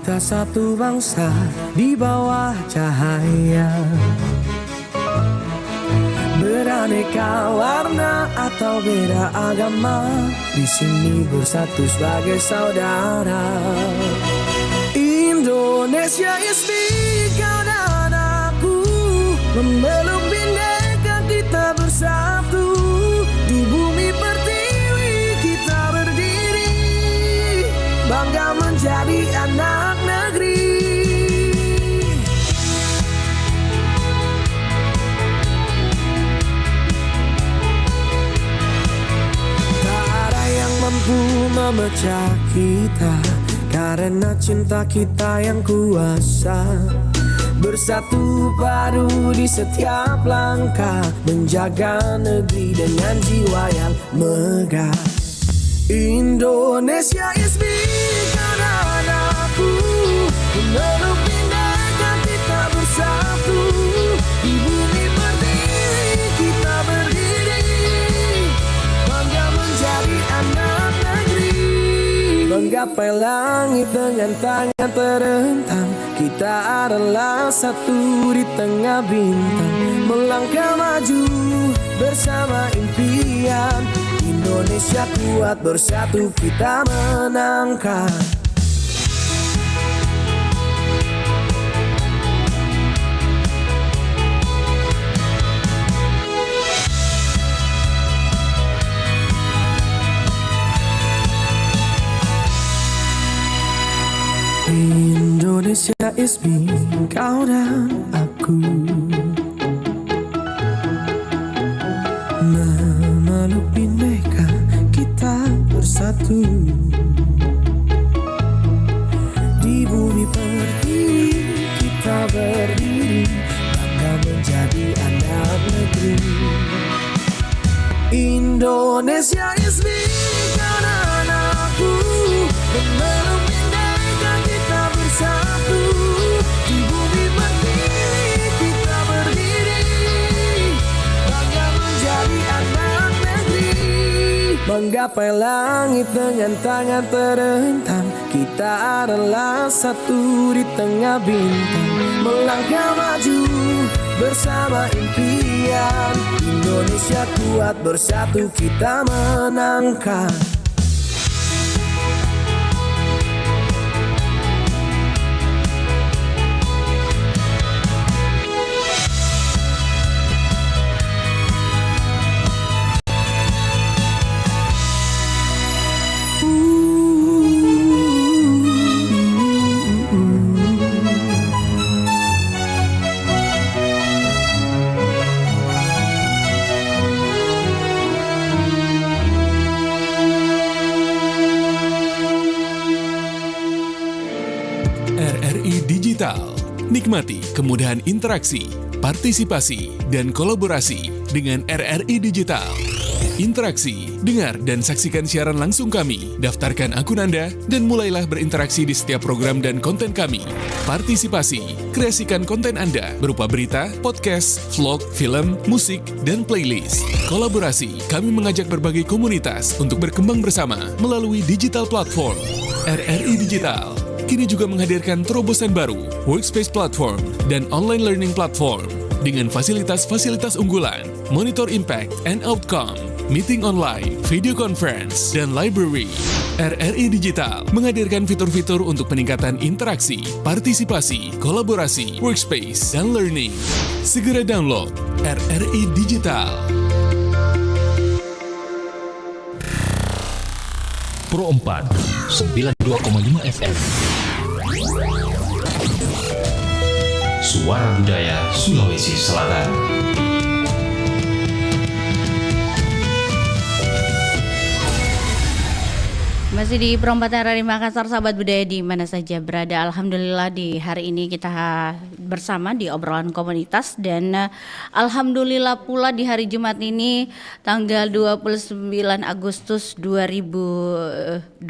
Kita satu bangsa di bawah cahaya, beraneka warna atau beda agama, di sini bersatu sebagai saudara. Indonesia is big, kau dan aku memeluk bindeka, kita bersatu di bumi pertiwi kita berdiri, bangga menjadi anak negeri. Tak ada yang mampu memecah kita, karena cinta kita yang kuasa. Bersatu padu di setiap langkah, menjaga negeri dengan jiwa yang megah. Indonesia is big, karena aku memeluk bindeka, kita bersatu di bumi pertiwi kita berdiri, bangga menjadi anak negeri. Menggapai langit dengan tangan terentang, kita adalah satu di tengah bintang, melangkah maju bersama impian. Indonesia kuat, bersatu kita menangkan. Indonesia is me, kau dan aku, memeluk bindeka, kita bersatu di bumi pertiwi kita berdiri, bangga menjadi anak negeri. Indonesia is me, kau dan aku, memeluk bindeka, kita bersatu di bumi pertiwi kita berdiri, bangga menjadi anak negeri. Menggapai langit dengan tangan terentang, kita adalah satu di tengah bintang, melangkah maju bersama impian. Indonesia kuat, bersatu kita menangkan. RRI Digital. Nikmati kemudahan interaksi, partisipasi, dan kolaborasi dengan RRI Digital. Interaksi, dengar dan saksikan siaran langsung kami, daftarkan akun Anda, dan mulailah berinteraksi di setiap program dan konten kami. Partisipasi, kreasikan konten Anda berupa berita, podcast, vlog, film, musik, dan playlist. Kolaborasi, kami mengajak berbagai komunitas untuk berkembang bersama melalui digital platform. RRI Digital kini juga menghadirkan terobosan baru, workspace platform, dan online learning platform dengan fasilitas-fasilitas unggulan, monitor impact and outcome, meeting online, video conference, dan library. RRI Digital menghadirkan fitur-fitur untuk peningkatan interaksi, partisipasi, kolaborasi, workspace, dan learning. Segera download RRI Digital. Pro 4 92,5 FM. Suara Budaya Sulawesi Selatan. Masih di Perempatan RRI Makassar, sahabat budaya di mana saja berada. Alhamdulillah di hari ini kita bersama di obrolan komunitas, dan alhamdulillah pula di hari Jumat ini tanggal 29 Agustus 2025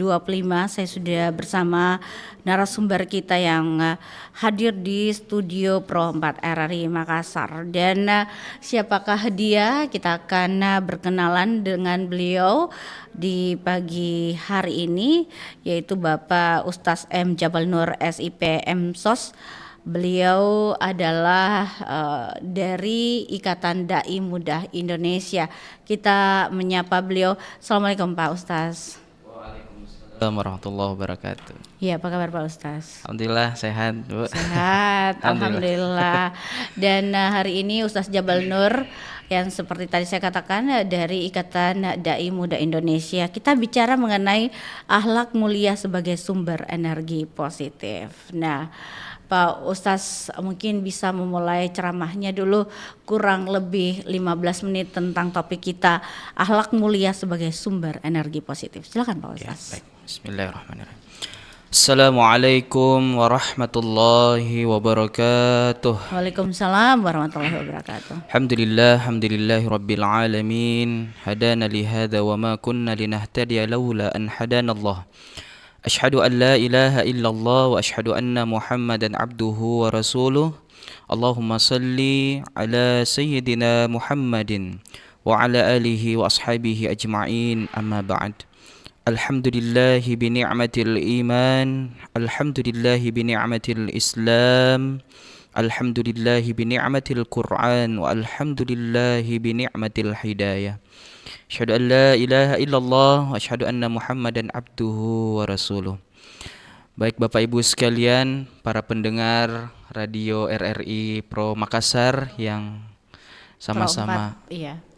saya sudah bersama narasumber kita yang hadir di studio Pro 4 RRI Makassar. Dan siapakah dia? Kita akan berkenalan dengan beliau di pagi hari hari ini, yaitu Bapak Ustaz M. Jabal Nur SIP MSOS. Beliau adalah dari Ikatan Dai Muda Indonesia. Kita menyapa beliau. Assalamualaikum Pak Ustaz. Assalamualaikum warahmatullahi wabarakatuh. Ya, apa kabar Pak Ustaz? Alhamdulillah sehat, Bu. Sehat, alhamdulillah. Dan hari ini Ustaz Jabal Nur yang seperti tadi saya katakan dari Ikatan Dai Muda Indonesia, kita bicara mengenai akhlak mulia sebagai sumber energi positif. Nah, Pak Ustaz mungkin bisa memulai ceramahnya dulu kurang lebih 15 menit tentang topik kita, akhlak mulia sebagai sumber energi positif. Silakan Pak Ustaz. Ya, baik. Bismillahirrahmanirrahim. Assalamualaikum warahmatullahi wabarakatuh. Waalaikumsalam warahmatullahi wabarakatuh. Alhamdulillahi rabbil alamin. Hadana li hadza wa ma kunna linahtadiya laula an hadana Allah. Ashhadu an la ilaha illallah wa ashhadu anna Muhammadan abduhu wa rasuluh. Allahumma salli ala sayyidina Muhammadin wa ala alihi wa ashabihi ajma'in, amma ba'd. Alhamdulillahi bi ni'matil iman, alhamdulillahi bi ni'matil Islam, alhamdulillahi bi ni'matil Qur'an, wa alhamdulillahi bi ni'matil hidayah. Asyhadu an la ilaha illallah wa asyhadu anna Muhammadan abduhu wa rasuluh. Baik Bapak Ibu sekalian, para pendengar radio RRI Pro Makassar yang sama-sama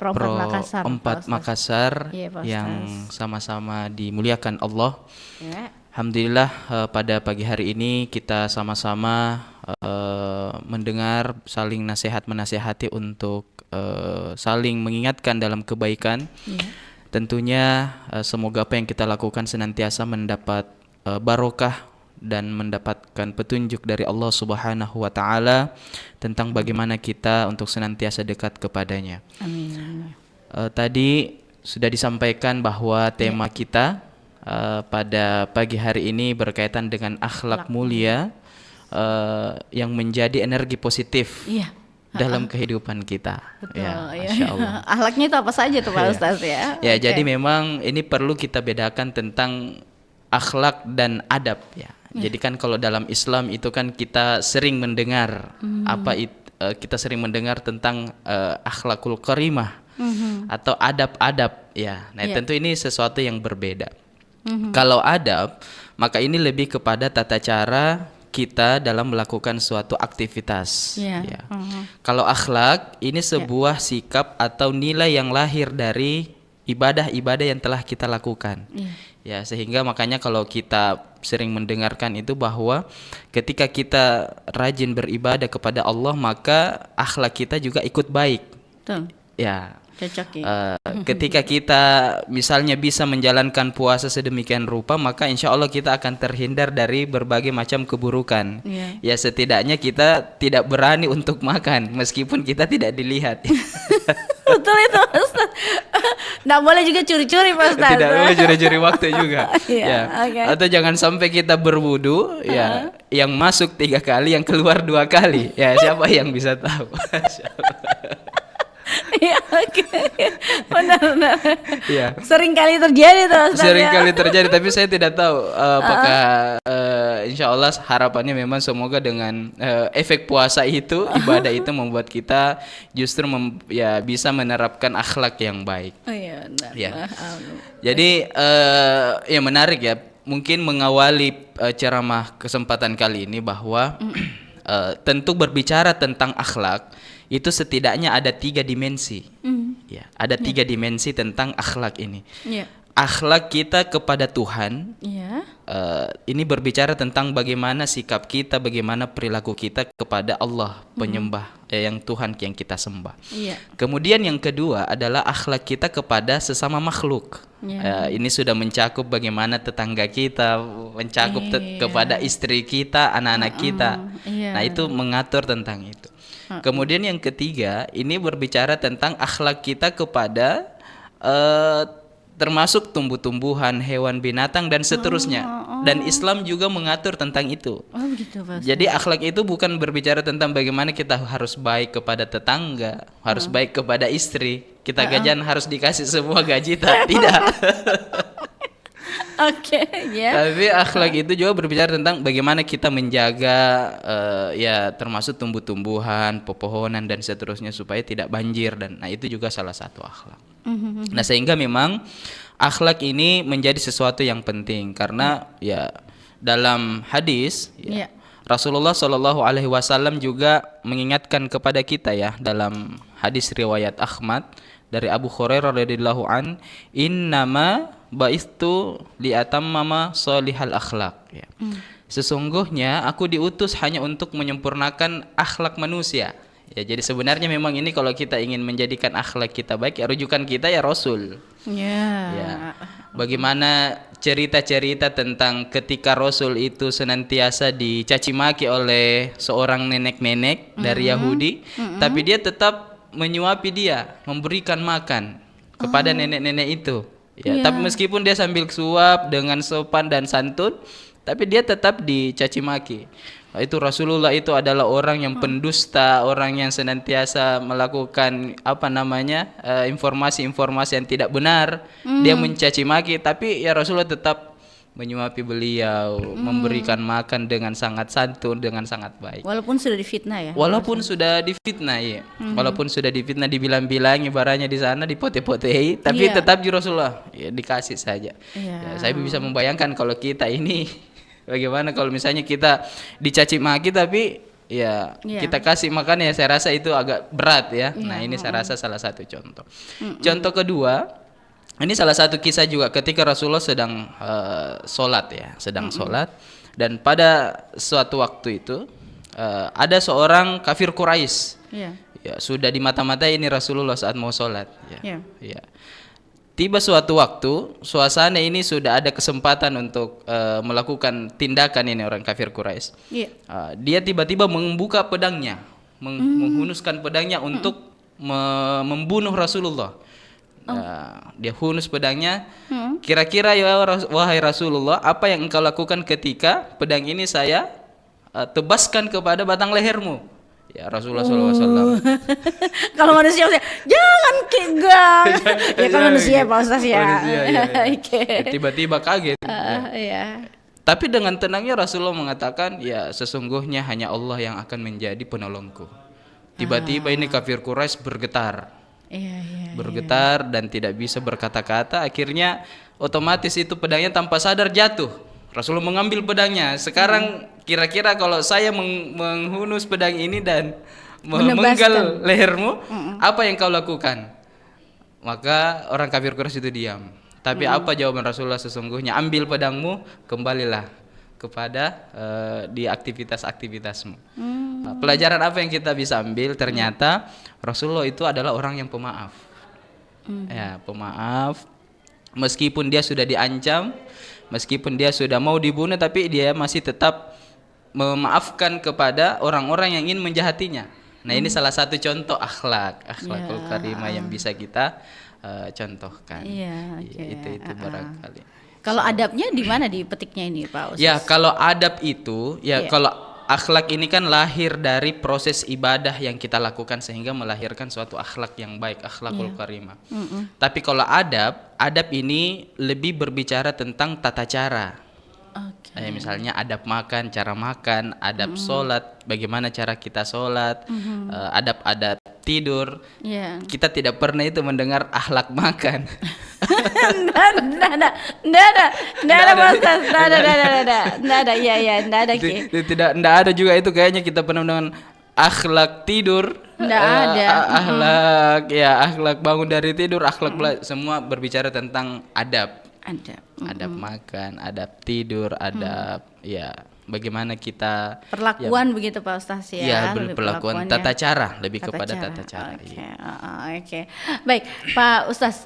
Pro 4 Makassar Iya, Pak yang Ustaz. sama-sama dimuliakan Allah. Ya. Alhamdulillah pada pagi hari ini kita sama-sama mendengar saling nasihat-menasihati untuk saling mengingatkan dalam kebaikan. Ya. Tentunya semoga apa yang kita lakukan senantiasa mendapat barokah dan mendapatkan petunjuk dari Allah Subhanahu wa taala tentang bagaimana kita untuk senantiasa dekat kepadanya. Amin. Tadi sudah disampaikan bahwa tema kita pada pagi hari ini berkaitan dengan akhlak mulia yang menjadi energi positif Iya. dalam kehidupan kita. Betul. Ya, Ya. Masya Allah. Akhlaknya itu apa saja tuh Pak Ustaz ya? Ya, Oke. jadi memang ini perlu kita bedakan tentang akhlak dan adab ya. Jadi kan kalau dalam Islam itu kan kita sering mendengar kita sering mendengar tentang akhlakul karimah atau adab-adab ya. Nah, tentu ini sesuatu yang berbeda. Kalau adab, maka ini lebih kepada tata cara kita dalam melakukan suatu aktivitas. Ya. Ya. Kalau akhlak ini sebuah sikap atau nilai yang lahir dari ibadah-ibadah yang telah kita lakukan. Ya, sehingga makanya kalau kita sering mendengarkan itu bahwa ketika kita rajin beribadah kepada Allah, maka akhlak kita juga ikut baik. Tuh, Ya. cocok ya. Ketika kita misalnya bisa menjalankan puasa sedemikian rupa, maka insya Allah kita akan terhindar dari berbagai macam keburukan. Iya. Ya, setidaknya kita tidak berani untuk makan meskipun kita tidak dilihat. Betul itu Ustaz. Nggak boleh juga curi-curi Pak Ustaz. Tidak boleh curi-curi waktu juga. Iya, Ya. oke. Atau jangan sampai kita berwudu ya, yang masuk 3 kali, yang keluar 2 kali. Ya, siapa yang bisa tahu? Iya, oke. Benar. Ya. Sering kali terjadi tuh Ustaz. Sering ya. kali terjadi, tapi saya tidak tahu apakah insya Allah harapannya memang semoga dengan efek puasa itu, ibadah itu membuat kita justru bisa menerapkan akhlak yang baik. Oh iya, benar. Ya. Amin. Jadi ya menarik ya, mungkin mengawali ceramah kesempatan kali ini bahwa tentu berbicara tentang akhlak itu setidaknya ada 3 dimensi. Ya, ada 3 dimensi tentang akhlak ini. Iya. Akhlak kita kepada Tuhan, Iya. ini berbicara tentang bagaimana sikap kita, bagaimana perilaku kita kepada Allah penyembah yang Tuhan yang kita sembah. Iya. Kemudian yang kedua adalah akhlak kita kepada sesama makhluk. Ya. Ini sudah mencakup bagaimana tetangga kita, mencakup kepada istri kita, anak-anak kita. Iya. Nah, itu mengatur tentang itu. Kemudian yang ketiga, ini berbicara tentang akhlak kita kepada termasuk tumbuh-tumbuhan, hewan, binatang dan seterusnya. Dan Islam juga mengatur tentang itu. Oh begitu Pak. Jadi akhlak itu bukan berbicara tentang bagaimana kita harus baik kepada tetangga, harus baik kepada istri. Kita gajian harus dikasih semua gaji, tidak. Oke, ya. Tapi akhlak itu juga berbicara tentang bagaimana kita menjaga ya termasuk tumbuh-tumbuhan, pepohonan dan seterusnya supaya tidak banjir dan nah itu juga salah satu akhlak. Nah, sehingga memang akhlak ini menjadi sesuatu yang penting karena ya dalam hadis ya, Rasulullah Shallallahu Alaihi Wasallam juga mengingatkan kepada kita ya dalam hadis riwayat Ahmad dari Abu Hurairah radhiyallahu an, innama baistu liatammama solihal akhlak ya. Sesungguhnya aku diutus hanya untuk menyempurnakan akhlak manusia. Ya, jadi sebenarnya memang ini kalau kita ingin menjadikan akhlak kita baik, ya rujukan kita ya Rasul. Ya. Bagaimana cerita-cerita tentang ketika Rasul itu senantiasa dicaci maki oleh seorang nenek-nenek dari Yahudi, tapi dia tetap menyuapi dia, memberikan makan kepada nenek-nenek itu. Ya, tapi meskipun dia sambil suap dengan sopan dan santun, tapi dia tetap dicaci maki. Itu Rasulullah itu adalah orang yang pendusta, orang yang senantiasa melakukan informasi-informasi yang tidak benar. Dia mencaci maki, tapi ya Rasulullah tetap menyuapi beliau, memberikan makan dengan sangat santun, dengan sangat baik. Walaupun sudah difitnah ya. Walaupun sudah difitnah ya. Walaupun sudah difitnah, dibilang-bilangi baranya di sana, dipote-potei, tapi tetap di Rasulullah ya dikasih saja. Ya, saya bisa membayangkan kalau kita ini bagaimana kalau misalnya kita dicaci maki tapi ya kita kasih makan ya saya rasa itu agak berat ya. Nah, ini saya rasa salah satu contoh. Contoh kedua, ini salah satu kisah juga ketika Rasulullah sedang sholat ya, sholat dan pada suatu waktu itu ada seorang kafir Quraisy. Ya, sudah di mata-mata ini Rasulullah saat mau sholat. Ya. Tiba suatu waktu, suasana ini sudah ada kesempatan untuk melakukan tindakan ini orang kafir Quraisy. Dia tiba-tiba membuka pedangnya, menghunuskan pedangnya untuk membunuh Rasulullah. Dia hunus pedangnya. Kira-kira ya wahai Rasulullah, apa yang engkau lakukan ketika pedang ini saya tebaskan kepada batang lehermu? Ya Rasulullah SAW. Kalau manusia jangan kegang. Ya kan manusia Pak Ustaz ya. Tiba-tiba kaget. Tapi dengan tenangnya Rasulullah mengatakan, ya sesungguhnya hanya Allah yang akan menjadi penolongku. Tiba-tiba ini kafir Quraisy bergetar. Bergetar dan tidak bisa berkata-kata. Akhirnya otomatis itu pedangnya tanpa sadar jatuh. Rasulullah mengambil pedangnya. Sekarang kira-kira kalau saya menghunus pedang ini dan memenggal lehermu, apa yang kau lakukan? Maka orang kafir Quraisy itu diam. Tapi apa jawaban Rasulullah sesungguhnya? Ambil pedangmu, kembalilah kepada di aktivitas-aktivitasmu. Pelajaran apa yang kita bisa ambil? Ternyata Rasulullah itu adalah orang yang pemaaf. Ya, pemaaf. Meskipun dia sudah diancam, meskipun dia sudah mau dibunuh, tapi dia masih tetap memaafkan kepada orang-orang yang ingin menjahatinya. Nah, ini salah satu contoh akhlakul karimah yang bisa kita contohkan. Itu barangkali. Kalau adabnya di mana dipetiknya ini, Pak Ustaz? Ya, kalau adab itu kalau akhlak ini kan lahir dari proses ibadah yang kita lakukan sehingga melahirkan suatu akhlak yang baik, akhlakul karimah. Tapi kalau adab ini lebih berbicara tentang tata cara. Misalnya adab makan, cara makan, adab sholat, bagaimana cara kita sholat, adab tidur. Kita tidak pernah itu mendengar akhlak makan. Tidak ada juga itu kayaknya kita pernah dengan akhlak tidur. Akhlak bangun dari tidur, akhlak semua berbicara tentang adab. Adab makan, adab tidur, adab bagaimana kita perlakuan begitu Pak Ustaz ya. Perlakuan tata cara, lebih kepada tata cara. Oke. Baik, Pak Ustaz,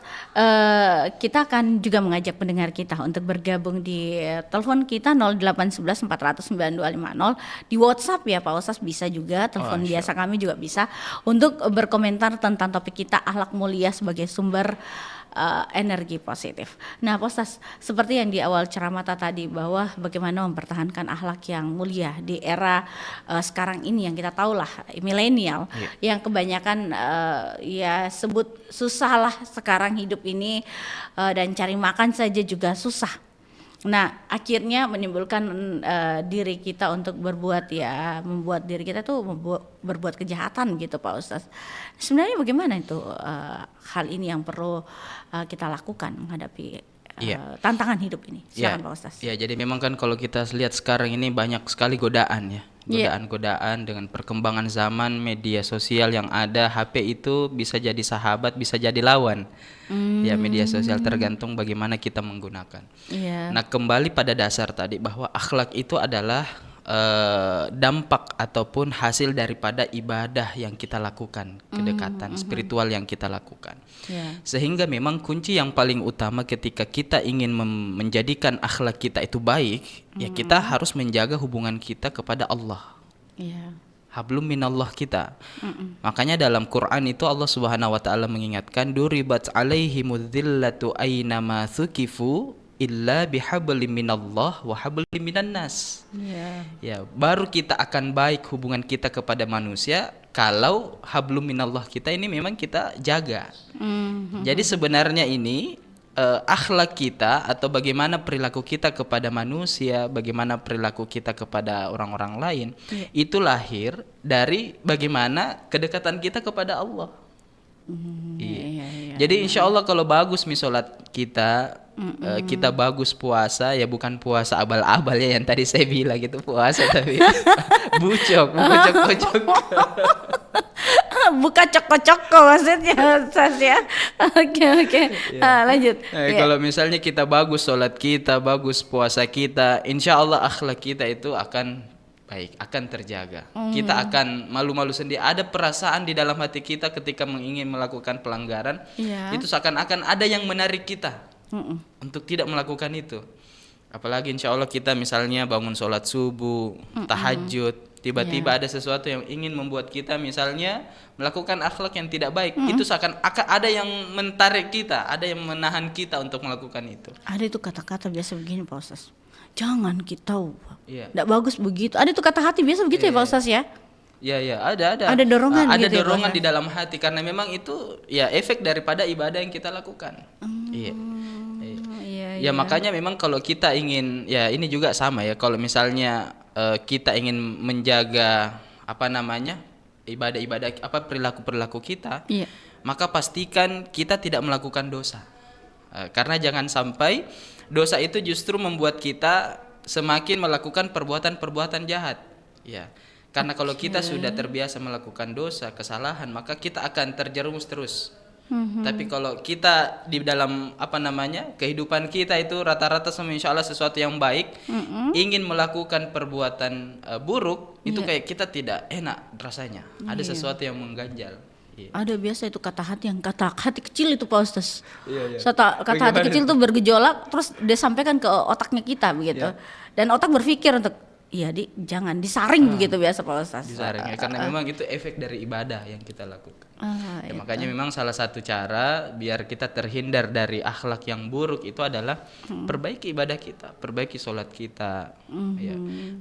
kita akan juga mengajak pendengar kita untuk bergabung di telepon kita 0811 400 9250, di WhatsApp ya Pak Ustaz bisa juga, telepon biasa kami juga bisa untuk berkomentar tentang topik kita akhlak mulia sebagai sumber energi positif. Nah, Pak Ustaz, seperti yang di awal ceramah tadi bahwa bagaimana mempertahankan akhlak yang mulia di era sekarang ini yang kita tahu lah milenial, yang kebanyakan sebut susah lah sekarang hidup ini, dan cari makan saja juga susah. Nah, akhirnya menimbulkan diri kita untuk membuat diri kita tuh berbuat kejahatan gitu Pak Ustaz. Sebenarnya bagaimana itu hal ini yang perlu kita lakukan menghadapi tantangan hidup ini? Silakan Pak Ustaz. Ya, jadi memang kan kalau kita lihat sekarang ini banyak sekali godaan ya. Godaan-godaan dengan perkembangan zaman, media sosial yang ada, HP itu bisa jadi sahabat, bisa jadi lawan. Ya, media sosial tergantung bagaimana kita menggunakan. Nah, kembali pada dasar tadi bahwa akhlak itu adalah dampak ataupun hasil daripada ibadah yang kita lakukan, kedekatan spiritual yang kita lakukan. Sehingga memang kunci yang paling utama ketika kita ingin menjadikan akhlak kita itu baik, ya kita harus menjaga hubungan kita kepada Allah. Hablum minallah kita. Makanya dalam Quran itu Allah Subhanahu wa taala mengingatkan duribat alaihimudz dzillatu aynama thuqifu illa bihablim minallah wa hablim minan nas. Ya, baru kita akan baik hubungan kita kepada manusia kalau hablum minallah kita ini memang kita jaga. Jadi sebenarnya ini akhlak kita atau bagaimana perilaku kita kepada manusia, bagaimana perilaku kita kepada orang-orang lain, itu lahir dari bagaimana kedekatan kita kepada Allah. Jadi insya Allah kalau bagus sholat kita, kita bagus puasa, ya bukan puasa abal-abal ya yang tadi saya bilang gitu, puasa tapi bucok. Buka coko-coko maksudnya Ustaz ya. Oke. Lanjut. Kalau misalnya kita bagus sholat kita, bagus puasa kita, insya Allah akhlak kita itu akan baik, akan terjaga. Kita akan malu-malu sendiri. Ada perasaan di dalam hati kita ketika ingin melakukan pelanggaran, itu seakan-akan ada yang menarik kita untuk tidak melakukan itu. Apalagi insya Allah kita misalnya bangun sholat subuh, tahajud, tiba-tiba ada sesuatu yang ingin membuat kita misalnya melakukan akhlak yang tidak baik, itu seakan-akan ada yang mentarik kita, ada yang menahan kita untuk melakukan itu. Ada itu kata-kata biasa begini Pak Ustaz, jangan kita tidak bagus begitu. Ada itu kata hati biasa begitu ya Pak Ustaz ya? Iya, ada. Ada dorongan ada gitu dorongan ya, di dalam hati karena memang itu ya efek daripada ibadah yang kita lakukan. Ya makanya memang kalau kita ingin, ya ini juga sama ya, kalau misalnya kita ingin menjaga ibadah-ibadah perilaku kita, maka pastikan kita tidak melakukan dosa. Karena jangan sampai dosa itu justru membuat kita semakin melakukan perbuatan-perbuatan jahat. Ya. Karena kalau kita sudah terbiasa melakukan dosa, kesalahan, maka kita akan terjerumus terus. Tapi kalau kita di dalam kehidupan kita itu rata-rata sama insya Allah sesuatu yang baik, ingin melakukan perbuatan buruk, itu kayak kita tidak enak rasanya. Ada sesuatu yang mengganjal. Ada biasa itu kata hati kecil itu Pak Ustaz. Kata hati kecil itu bergejolak, terus dia sampaikan ke otaknya kita begitu. Dan otak berpikir untuk jangan disaring begitu biasa Pak Ustaz. Disaring ya, karena memang itu efek dari ibadah yang kita lakukan. Makanya memang salah satu cara biar kita terhindar dari akhlak yang buruk itu adalah perbaiki ibadah kita, perbaiki sholat kita,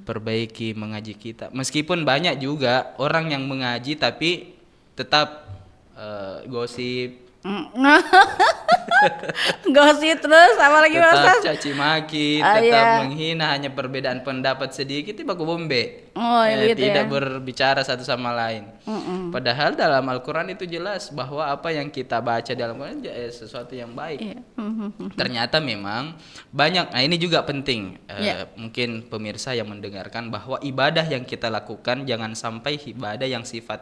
perbaiki mengaji kita. Meskipun banyak juga orang yang mengaji tapi tetap gosip, gosip terus, apalagi Pak Ustaz? Tetap caci maki, tetap menghina, hanya perbedaan pendapat sedikit itu baku bombe. Tidak berbicara satu sama lain. Padahal dalam Al-Quran itu jelas bahwa apa yang kita baca dalam Al-Quran sesuatu yang baik. Ternyata memang banyak. Nah ini juga penting. Mungkin pemirsa yang mendengarkan bahwa ibadah yang kita lakukan jangan sampai ibadah yang sifat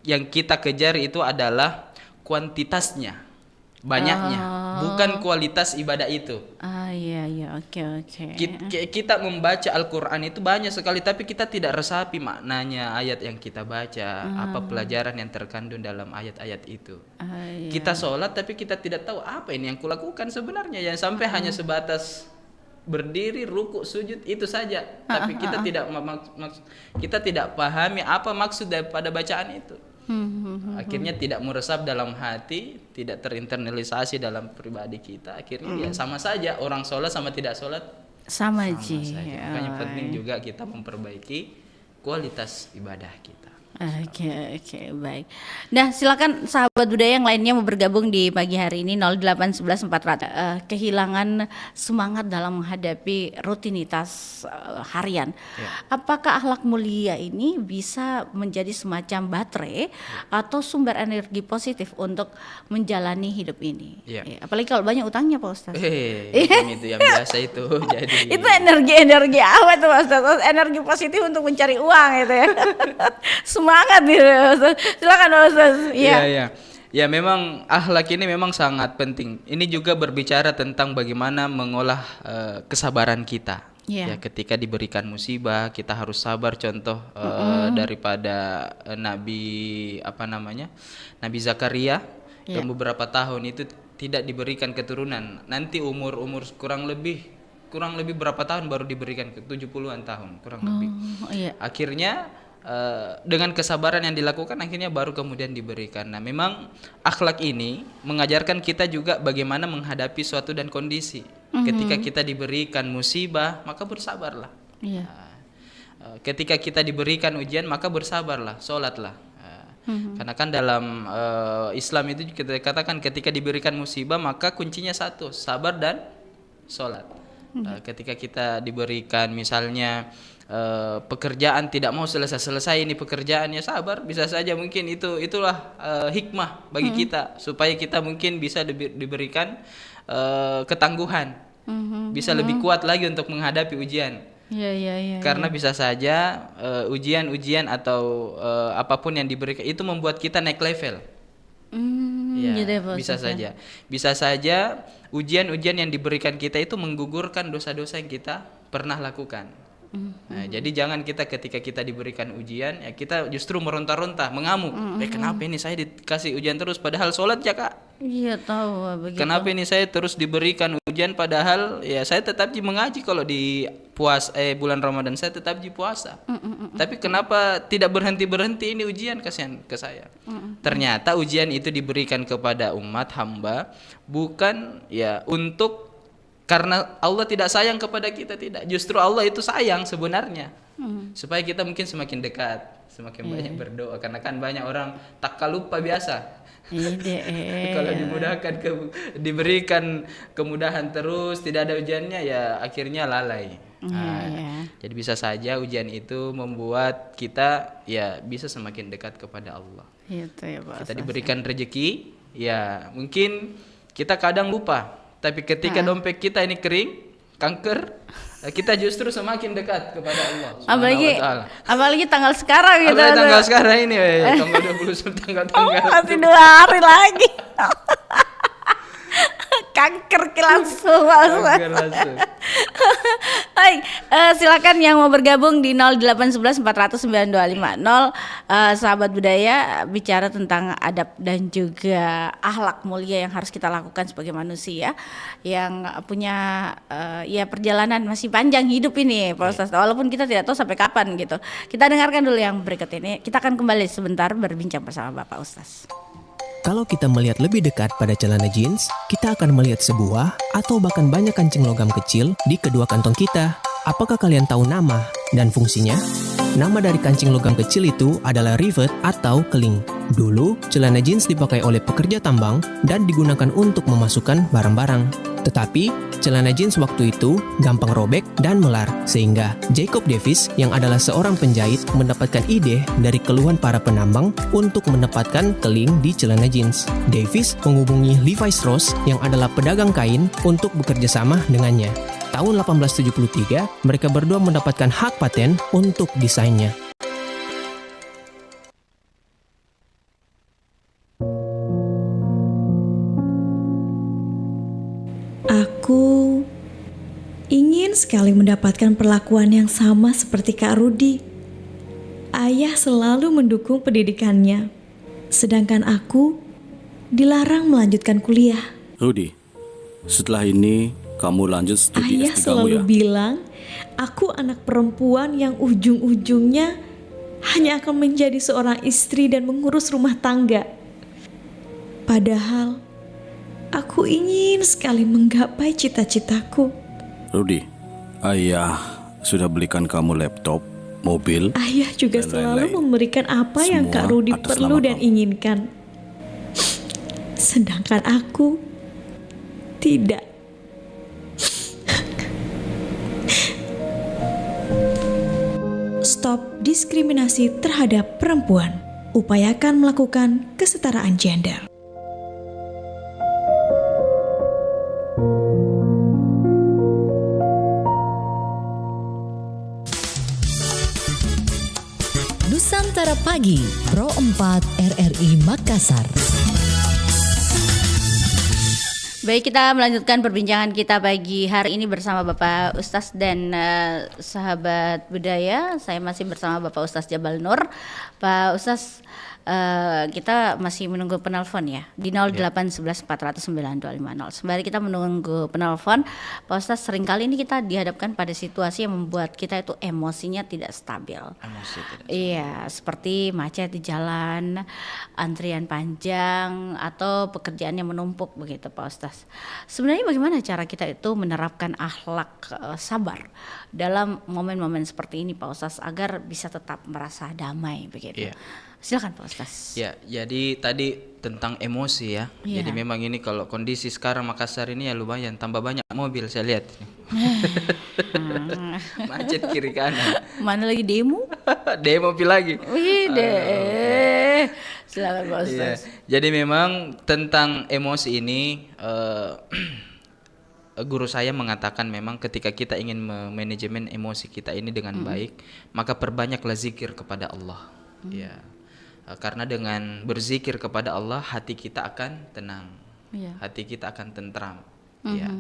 yang kita kejar itu adalah kuantitasnya, banyaknya, bukan kualitas ibadah itu. Oke. Kita membaca Al-Quran itu banyak sekali, tapi kita tidak resapi maknanya ayat yang kita baca, apa pelajaran yang terkandung dalam ayat-ayat itu. Kita sholat, tapi kita tidak tahu apa ini yang kulakukan sebenarnya, yang sampai hanya sebatas berdiri, ruku, sujud itu saja, tapi kita tidak pahami apa maksud daripada bacaan itu. Akhirnya tidak meresap dalam hati, tidak terinternalisasi dalam pribadi kita. Akhirnya sama saja, orang sholat sama tidak sholat sama saja. Makanya penting juga kita memperbaiki kualitas ibadah kita. Oke, baik. Nah, silakan sahabat budaya yang lainnya mau bergabung di pagi hari ini 0811 400. Kehilangan semangat dalam menghadapi rutinitas harian. Apakah akhlak mulia ini bisa menjadi semacam baterai atau sumber energi positif untuk menjalani hidup ini? Apalagi kalau banyak utangnya, Pak Ustaz. Itu yang biasa itu. Jadi Itu energi apa tuh, Pak Ustaz? Energi positif untuk mencari uang itu ya. Semangat gitu, Ustaz. Silakan Ustaz. Iya. Ya, memang akhlak ini memang sangat penting. Ini juga berbicara tentang bagaimana mengolah kesabaran kita. Ya, ketika diberikan musibah kita harus sabar. Contoh daripada Nabi Nabi Zakaria yang beberapa tahun itu tidak diberikan keturunan. Nanti umur kurang lebih berapa tahun baru diberikan, 70-an tahun kurang lebih. Akhirnya dengan kesabaran yang dilakukan akhirnya baru kemudian diberikan. Nah, memang akhlak ini mengajarkan kita juga bagaimana menghadapi suatu dan kondisi. Ketika kita diberikan musibah, maka bersabarlah. Ketika kita diberikan ujian, maka bersabarlah, sholatlah. Karena kan dalam Islam itu kita katakan ketika diberikan musibah maka kuncinya satu, sabar dan sholat. Ketika kita diberikan misalnya pekerjaan tidak mau selesai ini pekerjaannya, sabar, bisa saja mungkin itulah hikmah bagi kita supaya kita mungkin bisa diberikan ketangguhan, bisa lebih kuat lagi untuk menghadapi ujian. Karena bisa saja ujian atau apapun yang diberikan itu membuat kita naik level. Bisa saja ujian yang diberikan kita itu menggugurkan dosa-dosa yang kita pernah lakukan. Nah, jadi jangan ketika kita diberikan ujian ya kita justru meronta-ronta, mengamuk. Kenapa ini saya dikasih ujian terus padahal sholat ya Kak? Iya, tahu begitu. Kenapa ini saya terus diberikan ujian padahal ya saya tetap mengaji kalau di bulan Ramadan saya tetap puasa. Tapi kenapa tidak berhenti ini ujian, kasihan ke saya. Ternyata ujian itu diberikan kepada umat hamba bukan ya untuk karena Allah tidak sayang kepada kita, tidak. Justru Allah itu sayang sebenarnya. Supaya kita mungkin semakin dekat, semakin banyak berdoa. Karena kan banyak orang lupa biasa. Kalau dimudahkan diberikan kemudahan terus, tidak ada ujiannya ya akhirnya lalai. Jadi bisa saja ujian itu membuat kita ya bisa semakin dekat kepada Allah. Kita diberikan rezeki, ya mungkin kita kadang lupa. Tapi ketika dompet kita ini kering, kanker, kita justru semakin dekat kepada Allah. Apalagi tanggal sekarang gitu. Apalagi tanggal sekarang ini, tanggal 20 tanggal. Masih 2 hari lagi. Kanker langsung. Baik, silakan yang mau bergabung di 0811 400 9250. Sahabat budaya bicara tentang adab dan juga akhlak mulia yang harus kita lakukan sebagai manusia yang punya perjalanan masih panjang hidup ini, Pak Ustaz. Walaupun kita tidak tahu sampai kapan gitu. Kita dengarkan dulu yang berikut ini. Kita akan kembali sebentar berbincang bersama Bapak Ustaz. Kalau kita melihat lebih dekat pada celana jeans, kita akan melihat sebuah atau bahkan banyak kancing logam kecil di kedua kantong kita. Apakah kalian tahu nama dan fungsinya? Nama dari kancing logam kecil itu adalah rivet atau keling. Dulu, celana jeans dipakai oleh pekerja tambang dan digunakan untuk memasukkan barang-barang. Tetapi, celana jeans waktu itu gampang robek dan melar, sehingga Jacob Davis yang adalah seorang penjahit mendapatkan ide dari keluhan para penambang untuk menempatkan keling di celana jeans. Davis menghubungi Levi Strauss yang adalah pedagang kain untuk bekerja sama dengannya. Tahun 1873, mereka berdua mendapatkan hak paten untuk desainnya. Aku ingin sekali mendapatkan perlakuan yang sama seperti Kak Rudi. Ayah selalu mendukung pendidikannya, sedangkan aku dilarang melanjutkan kuliah. Rudi, setelah ini kamu lanjut studi Ayah S3 selalu ya? bilang aku anak perempuan yang ujung-ujungnya hanya akan menjadi seorang istri dan mengurus rumah tangga. Padahal aku ingin sekali menggapai cita-citaku. Rudi, ayah sudah belikan kamu laptop mobil, Ayah juga dan selalu lain-lain. memberikan apa yang Semua Kak Rudi atas perlu nama dan kamu. inginkan. Sedangkan aku tidak. Stop diskriminasi terhadap perempuan. Upayakan melakukan kesetaraan gender. Nusantara Pagi, Pro 4 RRI Makassar. Baik, kita melanjutkan perbincangan kita pagi hari ini bersama Bapak Ustaz dan sahabat budaya. Saya masih bersama Bapak Ustaz Jabal Nur. Pak Ustaz, kita masih menunggu penelpon ya di 0811 400 9250. Sembari kita menunggu penelpon, Pak Ustaz, seringkali ini kita dihadapkan pada situasi yang membuat kita itu emosinya tidak stabil. Iya, seperti macet di jalan, antrian panjang, atau pekerjaan yang menumpuk begitu Pak Ustaz. Sebenarnya bagaimana cara kita itu menerapkan akhlak sabar dalam momen-momen seperti ini Pak Ustaz agar bisa tetap merasa damai begitu? Iya. Silakan Pak Ustaz. Ya, jadi tadi tentang emosi ya. Iya. Jadi memang ini kalau kondisi sekarang Makassar ini ya lumayan tambah banyak mobil saya lihat. Macet kiri kanan. Mana lagi demo? Demo lagi. Wih deh. Silakan Pak Iya. Ustaz. Jadi memang tentang emosi ini guru saya mengatakan memang ketika kita ingin memanajemen emosi kita ini dengan baik, maka perbanyaklah zikir kepada Allah. Ya. Karena dengan berzikir kepada Allah hati kita akan tenang. Iya. Hati kita akan tentram. Ya.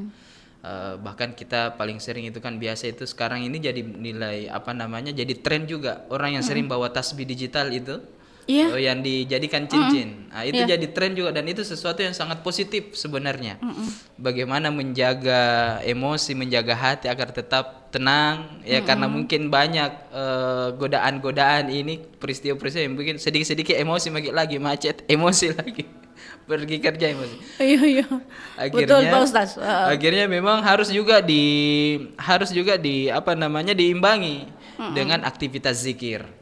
Bahkan kita paling sering itu kan biasa itu sekarang ini jadi nilai apa namanya, jadi tren juga orang yang sering bawa tasbih digital itu. Iya. Yang dijadikan cincin. Nah, itu jadi tren juga dan itu sesuatu yang sangat positif sebenarnya. Bagaimana menjaga emosi, menjaga hati agar tetap tenang ya, karena mungkin banyak godaan-godaan ini, peristiwa-peristiwa yang bikin sedikit-sedikit emosi lagi macet, emosi lagi. Pergi kerja emosi. Iya iya. Betul Pak Ustaz. Akhirnya memang harus juga di apa namanya, diimbangi dengan aktivitas zikir.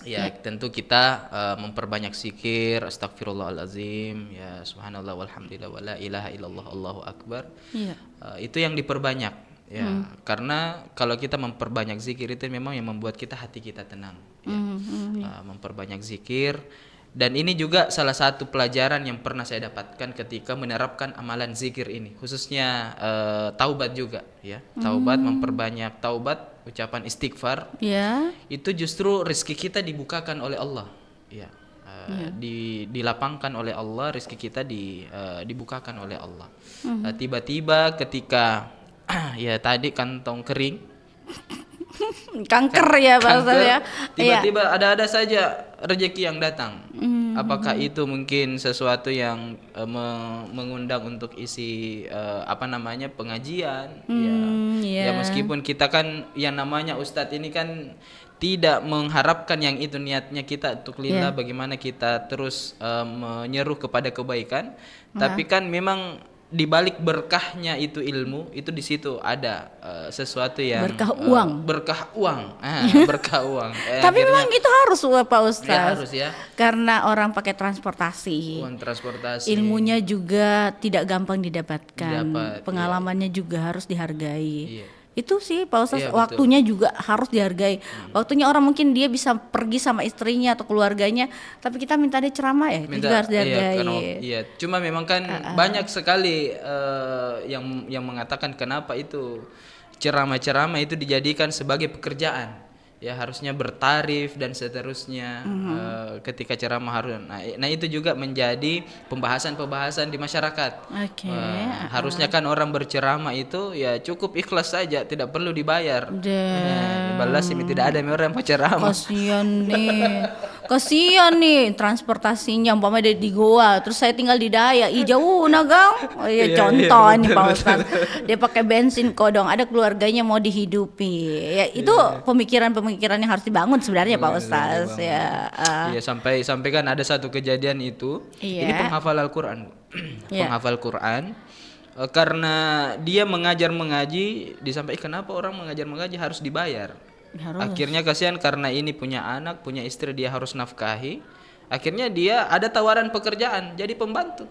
Ya, tentu kita memperbanyak zikir, astagfirullahalazim, ya subhanallah walhamdulillah wala ilaha illallah allahu akbar. Iya. Itu yang diperbanyak ya. Karena kalau kita memperbanyak zikir itu memang yang membuat kita hati kita tenang ya. Memperbanyak zikir. Dan ini juga salah satu pelajaran yang pernah saya dapatkan ketika menerapkan amalan zikir ini, khususnya taubat juga ya. Taubat, memperbanyak taubat, ucapan istighfar. Ya. Itu justru rezeki kita dibukakan oleh Allah ya. Dilapangkan oleh Allah, rezeki kita dibukakan oleh Allah. Tiba-tiba ketika ya tadi kantong kering, Kanker ya Pak Ustaz ya. tiba-tiba ada saja rezeki yang datang. Apakah itu mungkin sesuatu yang mengundang untuk isi apa namanya, pengajian ya meskipun kita kan yang namanya ustadz ini kan tidak mengharapkan yang itu, niatnya kita untuk lillah, bagaimana kita terus menyeru kepada kebaikan, tapi kan memang di balik berkahnya itu ilmu itu, di situ ada sesuatu yang berkah uang. Berkah uang. Tapi memang itu harus Pak Ustaz. Ya, harus ya. Karena orang pakai transportasi. Uang transportasi. Ilmunya juga tidak gampang didapatkan. Didapat, Pengalamannya juga harus dihargai. Iya. Itu sih Pak Ustaz, Iya, betul. waktunya juga harus dihargai. Waktunya orang mungkin dia bisa pergi sama istrinya atau keluarganya, tapi kita minta dia ceramah ya, itu juga harus dihargai. Iya, cuma memang kan banyak sekali yang mengatakan kenapa itu ceramah-ceramah itu dijadikan sebagai pekerjaan. Ya harusnya bertarif dan seterusnya. Ketika ceramah harus, nah itu juga menjadi pembahasan di masyarakat. Oke. Harusnya kan orang berceramah itu ya cukup ikhlas saja, tidak perlu dibayar. Balas ini tidak ada orang yang berceramah. Kasian nih transportasinya, umpamanya di Goa, terus saya tinggal di Daya, jauh nagang. Oh iya, contoh nih Pak Ustaz. Dia pakai bensin kodong, ada keluarganya mau dihidupi. Ya itu pemikiran yang harus dibangun sebenarnya Pak Ustaz ya. Iya, sampai kan ada satu kejadian itu. Ini penghafal Al-Qur'an. Penghafal Quran. Karena dia mengaji, disampaikan kenapa orang mengaji harus dibayar. Harus. Akhirnya kasihan karena ini punya anak, punya istri, dia harus nafkahi. Akhirnya dia ada tawaran pekerjaan jadi pembantu.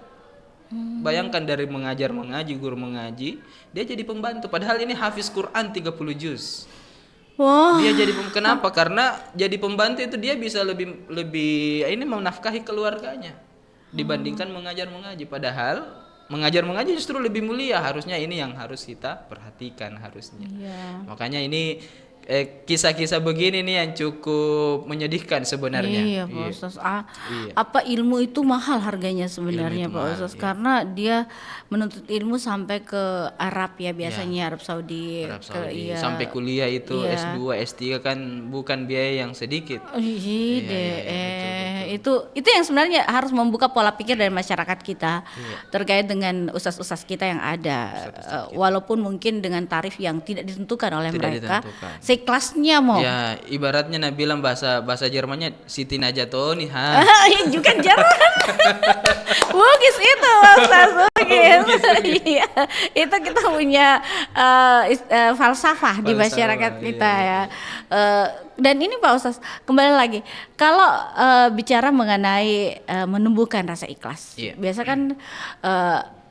Bayangkan dari mengajar mengaji, guru mengaji, dia jadi pembantu. Padahal ini hafiz Quran 30 juz. Wah. Dia jadi kenapa? Karena jadi pembantu itu dia bisa lebih ini menafkahi keluarganya dibandingkan mengajar mengaji. Padahal mengajar mengaji justru lebih mulia. Harusnya ini yang harus kita perhatikan harusnya. Iya. Makanya ini kisah-kisah begini nih yang cukup menyedihkan sebenarnya. Iya Pak Ustaz. Iya. Apa ilmu itu mahal harganya sebenarnya Ilmu itu Pak mahal, Ustaz, iya. karena dia menuntut ilmu sampai ke Arab ya biasanya, Arab Saudi, Arab Saudi. iya. Sampai kuliah itu Iya. S2, S3 kan bukan biaya yang sedikit. Iya deh. betul. Itu yang sebenarnya harus membuka pola pikir dari masyarakat kita Iya. terkait dengan ustaz-ustaz kita yang ada. Walaupun mungkin dengan tarif yang tidak ditentukan oleh Tidak mereka, ditentukan. sekelasnya mau. Ya, ibaratnya Nabi bilang bahasa Jermannya Siti Najatoni, ha. Juga Jerman. Bugis itu Ustaz, Bugis. Iya, itu kita punya falsafah di masyarakat kita ya. Dan ini Pak Ustaz, kembali lagi, kalau bicara mengenai menumbuhkan rasa ikhlas, Iya. biasa kan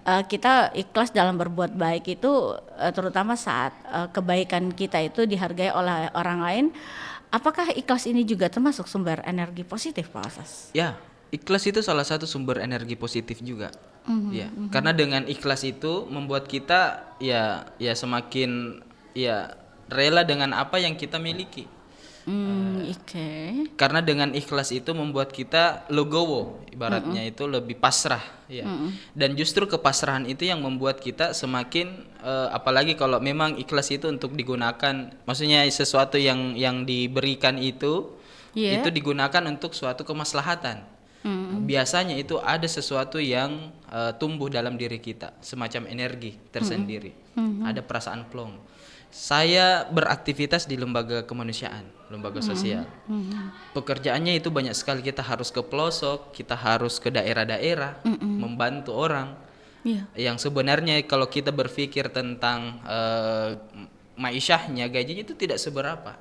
kita ikhlas dalam berbuat baik itu terutama saat kebaikan kita itu dihargai oleh orang lain. Apakah ikhlas ini juga termasuk sumber energi positif Pak Ustaz? Ya, ikhlas itu salah satu sumber energi positif juga. Ya, karena dengan ikhlas itu membuat kita ya semakin ya rela dengan apa yang kita miliki. Oke. Karena dengan ikhlas itu membuat kita legowo, ibaratnya itu lebih pasrah ya. Dan justru kepasrahan itu yang membuat kita semakin apalagi kalau memang ikhlas itu untuk digunakan, maksudnya sesuatu yang diberikan itu itu digunakan untuk suatu kemaslahatan. Biasanya itu ada sesuatu yang tumbuh dalam diri kita, semacam energi tersendiri. Ada perasaan plong. Saya beraktivitas di lembaga kemanusiaan, lembaga sosial. Pekerjaannya itu banyak sekali, kita harus ke pelosok, kita harus ke daerah-daerah, membantu orang. Yang sebenarnya kalau kita berpikir tentang maisyahnya, gajinya itu tidak seberapa.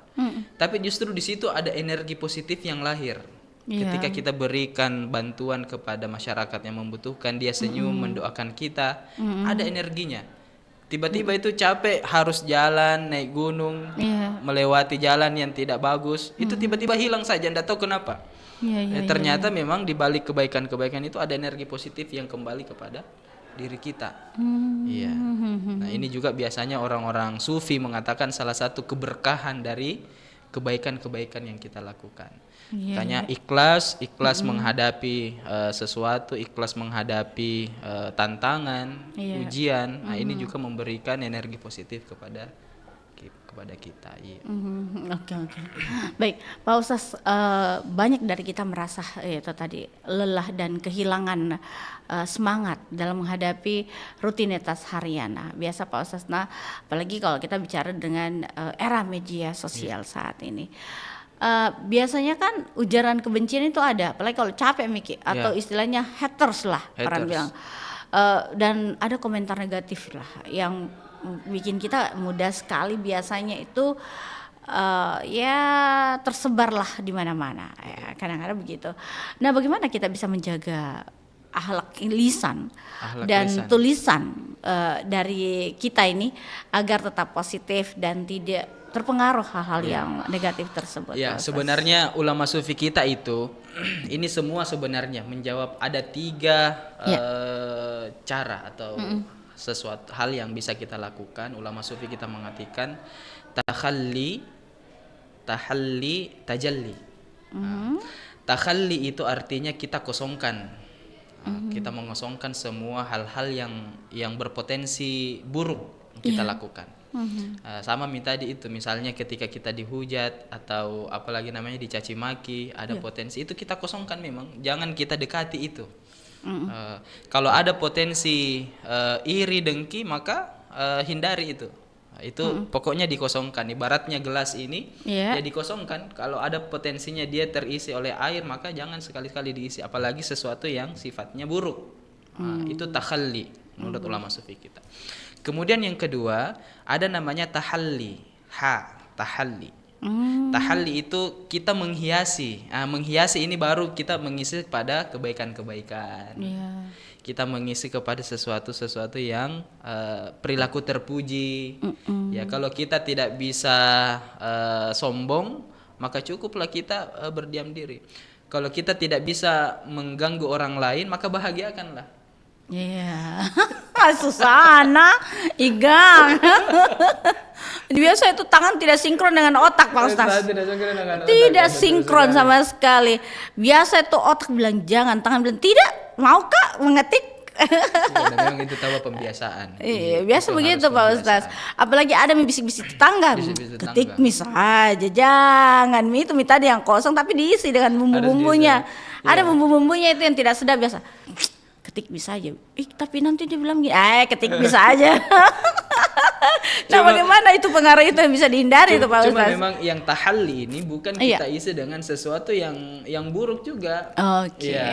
Tapi justru di situ ada energi positif yang lahir. Ketika kita berikan bantuan kepada masyarakat yang membutuhkan, dia senyum mendoakan kita, ada energinya. Tiba-tiba itu capek harus jalan naik gunung, melewati jalan yang tidak bagus, itu tiba-tiba hilang saja, tidak tahu kenapa. Ternyata memang di balik kebaikan-kebaikan itu ada energi positif yang kembali kepada diri kita. Iya. Nah, ini juga biasanya orang-orang sufi mengatakan salah satu keberkahan dari kebaikan-kebaikan yang kita lakukan. Makanya ikhlas menghadapi sesuatu, ikhlas menghadapi tantangan, ujian. Nah, ini juga memberikan energi positif kepada kita. Iya. Oke. Baik, Pak Ustaz, banyak dari kita merasa itu tadi lelah dan kehilangan semangat dalam menghadapi rutinitas harian. Nah, biasa Pak Ustaz, apalagi kalau kita bicara dengan era media sosial saat ini. Biasanya kan ujaran kebencian itu ada, apalagi kalau capek Miki, atau istilahnya haters lah orang bilang. Dan ada komentar negatif lah yang bikin kita mudah sekali biasanya itu tersebar lah di mana-mana. Kadang-kadang begitu. Nah, bagaimana kita bisa menjaga akhlak lisan dan tulisan dari kita ini agar tetap positif dan tidak terpengaruh hal-hal yang negatif tersebut? Ya, sebenarnya ulama sufi kita itu ini semua sebenarnya menjawab ada 3 cara atau sesuatu hal yang bisa kita lakukan. Ulama sufi kita mengartikan tahalli, tajalli. Takhalli itu artinya kita kosongkan. Kita mengosongkan semua hal-hal yang berpotensi buruk kita lakukan. Sama tadi itu, misalnya ketika kita dihujat atau apalagi namanya dicaci maki, ada potensi itu kita kosongkan, memang jangan kita dekati itu. Kalau ada potensi iri dengki, maka hindari itu. Itu pokoknya dikosongkan. Ibaratnya gelas ini ya dikosongkan. Kalau ada potensinya dia terisi oleh air, maka jangan sekali-kali diisi, apalagi sesuatu yang sifatnya buruk. Itu takhalli menurut ulama sufi kita. Kemudian yang kedua ada namanya tahalli, tahalli. Tahalli itu kita menghiasi. Menghiasi ini baru kita mengisi pada kebaikan-kebaikan. Kita mengisi kepada sesuatu yang perilaku terpuji. Ya, kalau kita tidak bisa sombong, maka cukuplah kita berdiam diri. Kalau kita tidak bisa mengganggu orang lain, maka bahagiakanlah. Iya. Susana, Igang. Biasa itu tangan tidak sinkron dengan otak, Pak Ustaz. Tidak sinkron sama sekali. Biasa itu otak bilang jangan, tangan bilang tidak. Mau Kak mengetik? Memang itu tahu pembiasaan. Iya, biasa begitu Pak Ustaz. Apalagi ada bisik-bisik tetangga. Ketik mis aja, jangan itu tadi yang kosong tapi diisi dengan bumbu-bumbunya. Ada bumbu-bumbunya itu yang tidak sedap biasa. Ketik bisa aja. Tapi nanti dia bilang gini, ketik bisa aja. Nah, bagaimana itu pengaruh itu yang bisa dihindari itu Pak Ustaz? Cuma memang yang tahalli ini bukan kita isi dengan sesuatu yang buruk juga. Oke. Ya.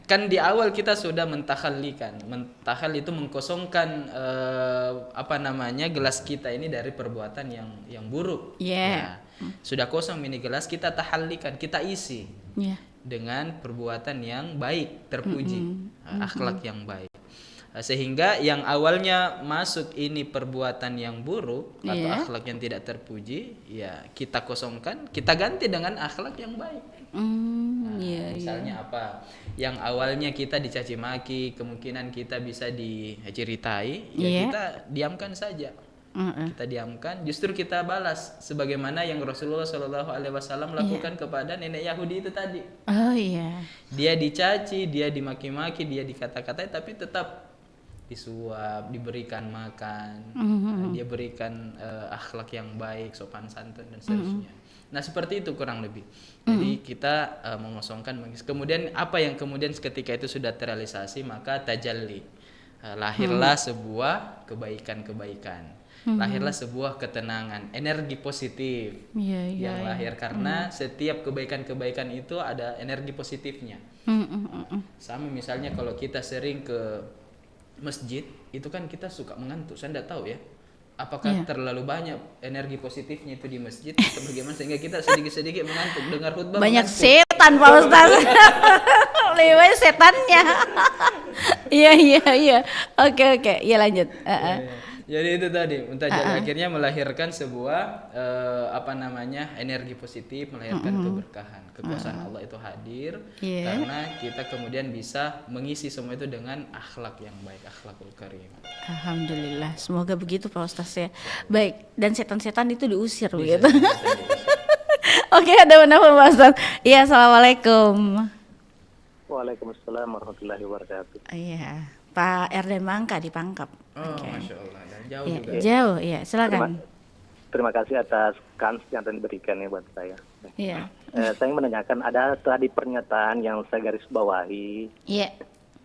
Kan di awal kita sudah mentahallikan. Mentahal itu mengkosongkan gelas kita ini dari perbuatan yang buruk. Ya. Sudah kosong ini gelas, kita tahallikan, kita isi. Dengan perbuatan yang baik, terpuji, akhlak yang baik. Sehingga yang awalnya masuk ini perbuatan yang buruk atau akhlak yang tidak terpuji, ya kita kosongkan, kita ganti dengan akhlak yang baik. Misalnya apa? Yang awalnya kita dicaci maki, kemungkinan kita bisa diceritai, ya kita diamkan saja. Kita diamkan, justru kita balas sebagaimana yang Rasulullah SAW lakukan kepada nenek Yahudi itu tadi. Dia dicaci, dia dimaki-maki, dia dikata-katai, tapi tetap disuap, diberikan makan, dia berikan akhlak yang baik, sopan santun dan seterusnya. Nah seperti itu kurang lebih. Jadi kita mengosongkan, kemudian apa yang kemudian ketika itu sudah terrealisasi, maka tajalli, lahirlah sebuah kebaikan-kebaikan. Lahirlah sebuah ketenangan, energi positif yang lahir karena setiap kebaikan-kebaikan itu ada energi positifnya. Sama misalnya kalau kita sering ke masjid, itu kan kita suka mengantuk. Saya tidak tahu ya, apakah terlalu banyak energi positifnya itu di masjid atau bagaimana sehingga kita sedikit-sedikit mengantuk dengar khutbah. Banyak setan Pak Ustaz. Lewat setannya. Iya. Oke. Ya lanjut. Jadi itu tadi akhirnya melahirkan sebuah energi positif, melahirkan keberkahan, kekuasaan Allah itu hadir karena kita kemudian bisa mengisi semua itu dengan akhlak yang baik, akhlakul karim. Alhamdulillah, semoga begitu Pak Ustaz ya. Baik, dan setan-setan itu diusir begitu. Oke, ada menapa Pak Ustaz? Iya, assalamualaikum. Waalaikumsalam warahmatullahi wabarakatuh. Iya, Pak Erden Mangka di Pangkap. Masya Allah. Jauh juga. Jauh, ya. Silakan. Terima kasih atas kans yang telah diberikan ya buat saya. Iya. Saya menanyakan, ada tadi pernyataan yang saya garis bawahi. Iya.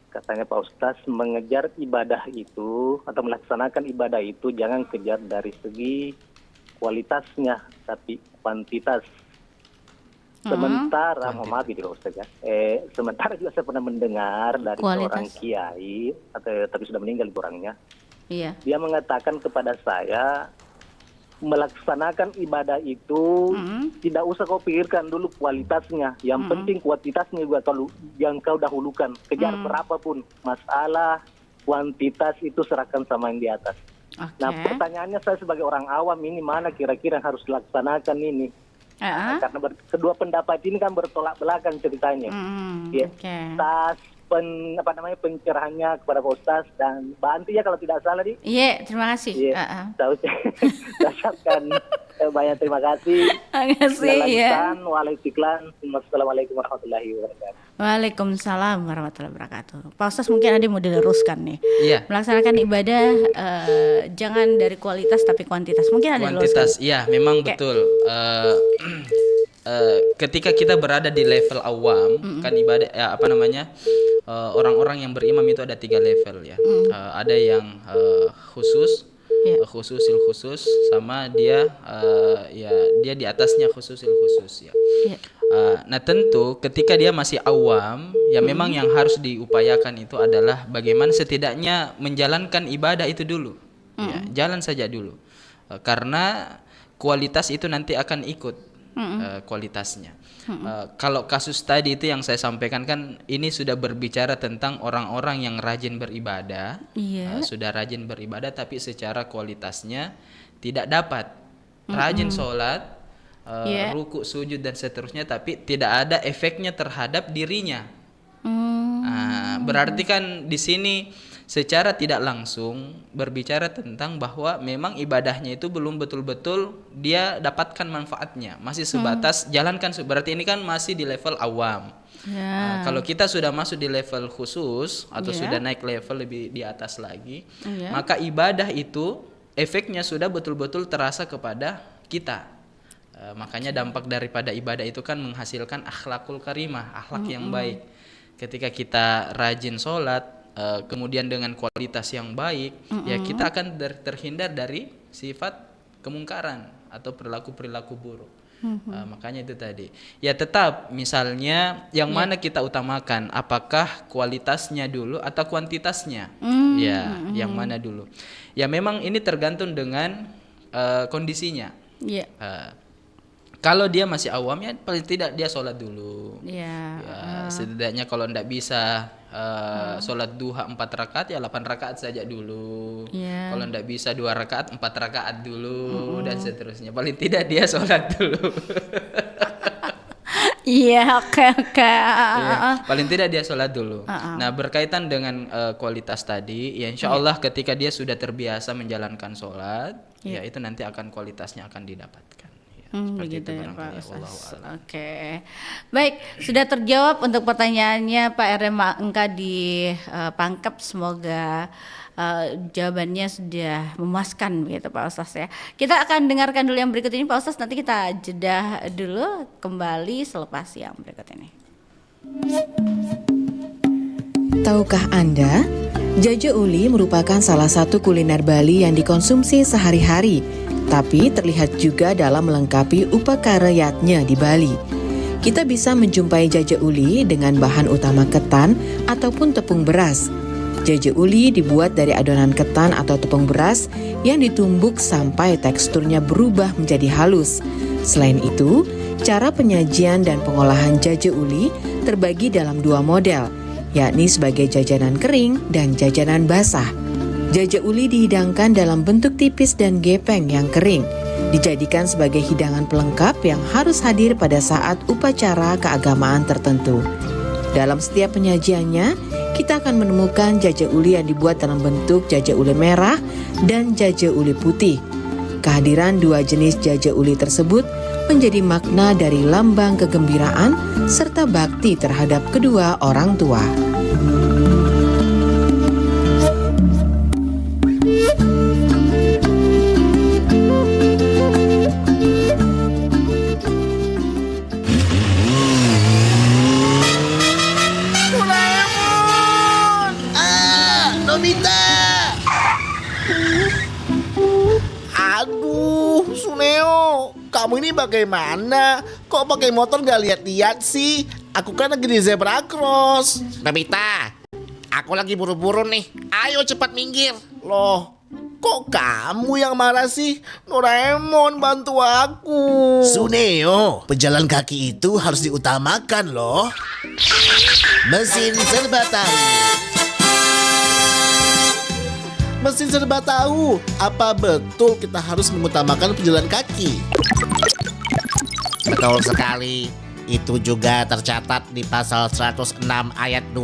Katanya Pak Ustaz, mengejar ibadah itu atau melaksanakan ibadah itu jangan kejar dari segi kualitasnya, tapi kuantitas. Sementara, mohon maaf gitu Ustaz ya. Sementara juga saya pernah mendengar dari seorang kiai, tapi sudah meninggal orangnya. Dia mengatakan kepada saya, melaksanakan ibadah itu tidak usah kau pikirkan dulu kualitasnya, yang penting kuantitasnya juga kalau yang kau dahulukan, kejar berapapun, masalah kuantitas itu serahkan sama yang di atas. Nah pertanyaannya, saya sebagai orang awam ini mana kira-kira yang harus dilaksanakan ini? Karena kedua pendapat ini kan bertolak belakang ceritanya. Pencerahannya kepada Pak Ustaz dan Mbak Anti ya kalau tidak salah Iya, terima kasih. Saya ucapkan banyak terima kasih. Terima kasih ya. Wassalamualaikum warahmatullahi wabarakatuh. Waalaikumsalam warahmatullahi wabarakatuh. Pak Ustaz mungkin ada yang mau diluruskan nih. Melaksanakan ibadah jangan dari kualitas tapi kuantitas. Mungkin ada kuantitas. Iya, memang betul. Ketika kita berada di level awam, kan ibadah orang-orang yang berimam itu ada 3 level ya. Ada yang khusus, khususil khusus, sama dia dia di atasnya khususil khusus ya. Nah tentu ketika dia masih awam ya memang yang harus diupayakan itu adalah bagaimana setidaknya menjalankan ibadah itu dulu. Ya, jalan saja dulu. Karena kualitas itu nanti akan ikut kualitasnya. Kalau kasus tadi itu yang saya sampaikan kan ini sudah berbicara tentang orang-orang yang rajin beribadah, sudah rajin beribadah tapi secara kualitasnya tidak dapat. Rajin sholat, ruku, sujud dan seterusnya, tapi tidak ada efeknya terhadap dirinya. Berarti kan di sini secara tidak langsung berbicara tentang bahwa memang ibadahnya itu belum betul-betul dia dapatkan manfaatnya, masih sebatas jalankan. Berarti ini kan masih di level awam. Kalau kita sudah masuk di level khusus atau sudah naik level lebih di atas lagi, maka ibadah itu efeknya sudah betul-betul terasa kepada kita. Makanya dampak daripada ibadah itu kan menghasilkan akhlakul karimah, akhlak yang baik. Ketika kita rajin sholat, kemudian dengan kualitas yang baik, ya kita akan terhindar dari sifat kemungkaran atau perilaku-perilaku buruk. Makanya itu tadi. Ya tetap misalnya yang mana kita utamakan, apakah kualitasnya dulu atau kuantitasnya? Yang mana dulu? Ya memang ini tergantung dengan kondisinya. Kalau dia masih awam ya paling tidak dia sholat dulu. Setidaknya kalau tidak bisa sholat duha 4 rakaat ya 8 rakaat saja dulu. Kalau tidak bisa 2 rakaat 4 rakaat dulu dan seterusnya. Paling tidak dia sholat dulu. Oke. Paling tidak dia sholat dulu. Nah berkaitan dengan kualitas tadi, ya insya Allah ketika dia sudah terbiasa menjalankan sholat, ya itu nanti akan kualitasnya akan didapatkan. Begitu ya Pak Ustaz. Oke. Baik, sudah terjawab untuk pertanyaannya Pak RM Engka di Pangkep. Semoga jawabannya sudah memuaskan begitu Pak Ustaz ya. Kita akan dengarkan dulu yang berikut ini Pak Ustaz, nanti kita jeda dulu, kembali selepas yang berikut ini. Tahukah Anda, jaja uli merupakan salah satu kuliner Bali yang dikonsumsi sehari-hari, tapi terlihat juga dalam melengkapi upakarayatnya di Bali. Kita bisa menjumpai jaja uli dengan bahan utama ketan ataupun tepung beras. Jaja uli dibuat dari adonan ketan atau tepung beras yang ditumbuk sampai teksturnya berubah menjadi halus. Selain itu, cara penyajian dan pengolahan jaja uli terbagi dalam 2 model, yakni sebagai jajanan kering dan jajanan basah. Jaja uli dihidangkan dalam bentuk tipis dan gepeng yang kering, dijadikan sebagai hidangan pelengkap yang harus hadir pada saat upacara keagamaan tertentu. Dalam setiap penyajiannya, kita akan menemukan jaja uli yang dibuat dalam bentuk jaja uli merah dan jaja uli putih. Kehadiran 2 jenis jaja uli tersebut menjadi makna dari lambang kegembiraan serta bakti terhadap kedua orang tua. Kamu ini bagaimana? Kok pakai motor gak lihat-lihat sih? Aku kan lagi di zebra cross. Nobita, aku lagi buru-buru nih. Ayo cepat minggir. Loh, kok kamu yang marah sih? Doraemon, bantu aku. Suneo, pejalan kaki itu harus diutamakan loh. Mesin serba tahu. Mesin serba tahu, apa betul kita harus mengutamakan pejalan kaki? Betul sekali, itu juga tercatat di pasal 106 ayat 2.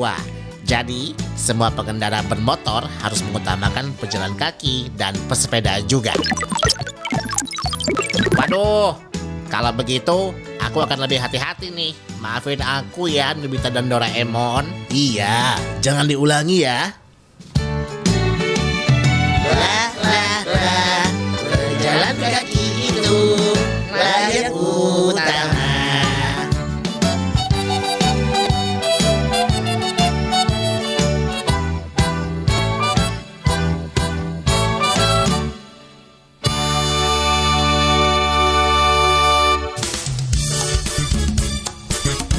Jadi, semua pengendara bermotor harus mengutamakan pejalan kaki dan pesepeda juga. Waduh, kalau begitu aku akan lebih hati-hati nih. Maafin aku ya, Nobita dan Doraemon. Iya, jangan diulangi ya. Pejalan kaki itu layak utama.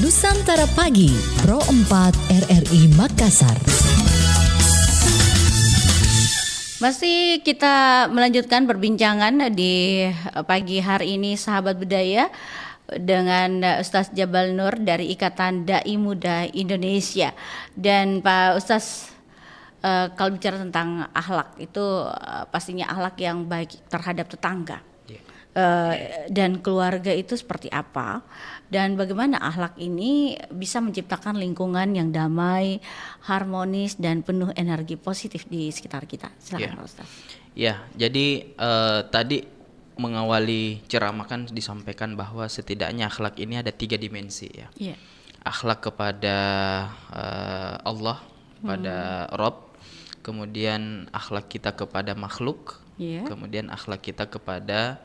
Nusantara Pagi, Pro 4 RRI Makassar. Masih kita melanjutkan perbincangan di pagi hari ini, sahabat budaya. dengan Ustaz Jabal Nur dari Ikatan Dai Muda Indonesia. Dan Pak Ustaz, kalau bicara tentang akhlak itu pastinya akhlak yang baik terhadap tetangga. Dan keluarga itu seperti apa, dan bagaimana akhlak ini bisa menciptakan lingkungan yang damai, harmonis, dan penuh energi positif di sekitar kita. Silakan Pak Ustaz. Ya, jadi tadi mengawali ceramah kan disampaikan bahwa setidaknya akhlak ini ada 3 dimensi ya. Akhlak kepada Allah, pada Rabb, kemudian akhlak kita kepada makhluk, kemudian akhlak kita kepada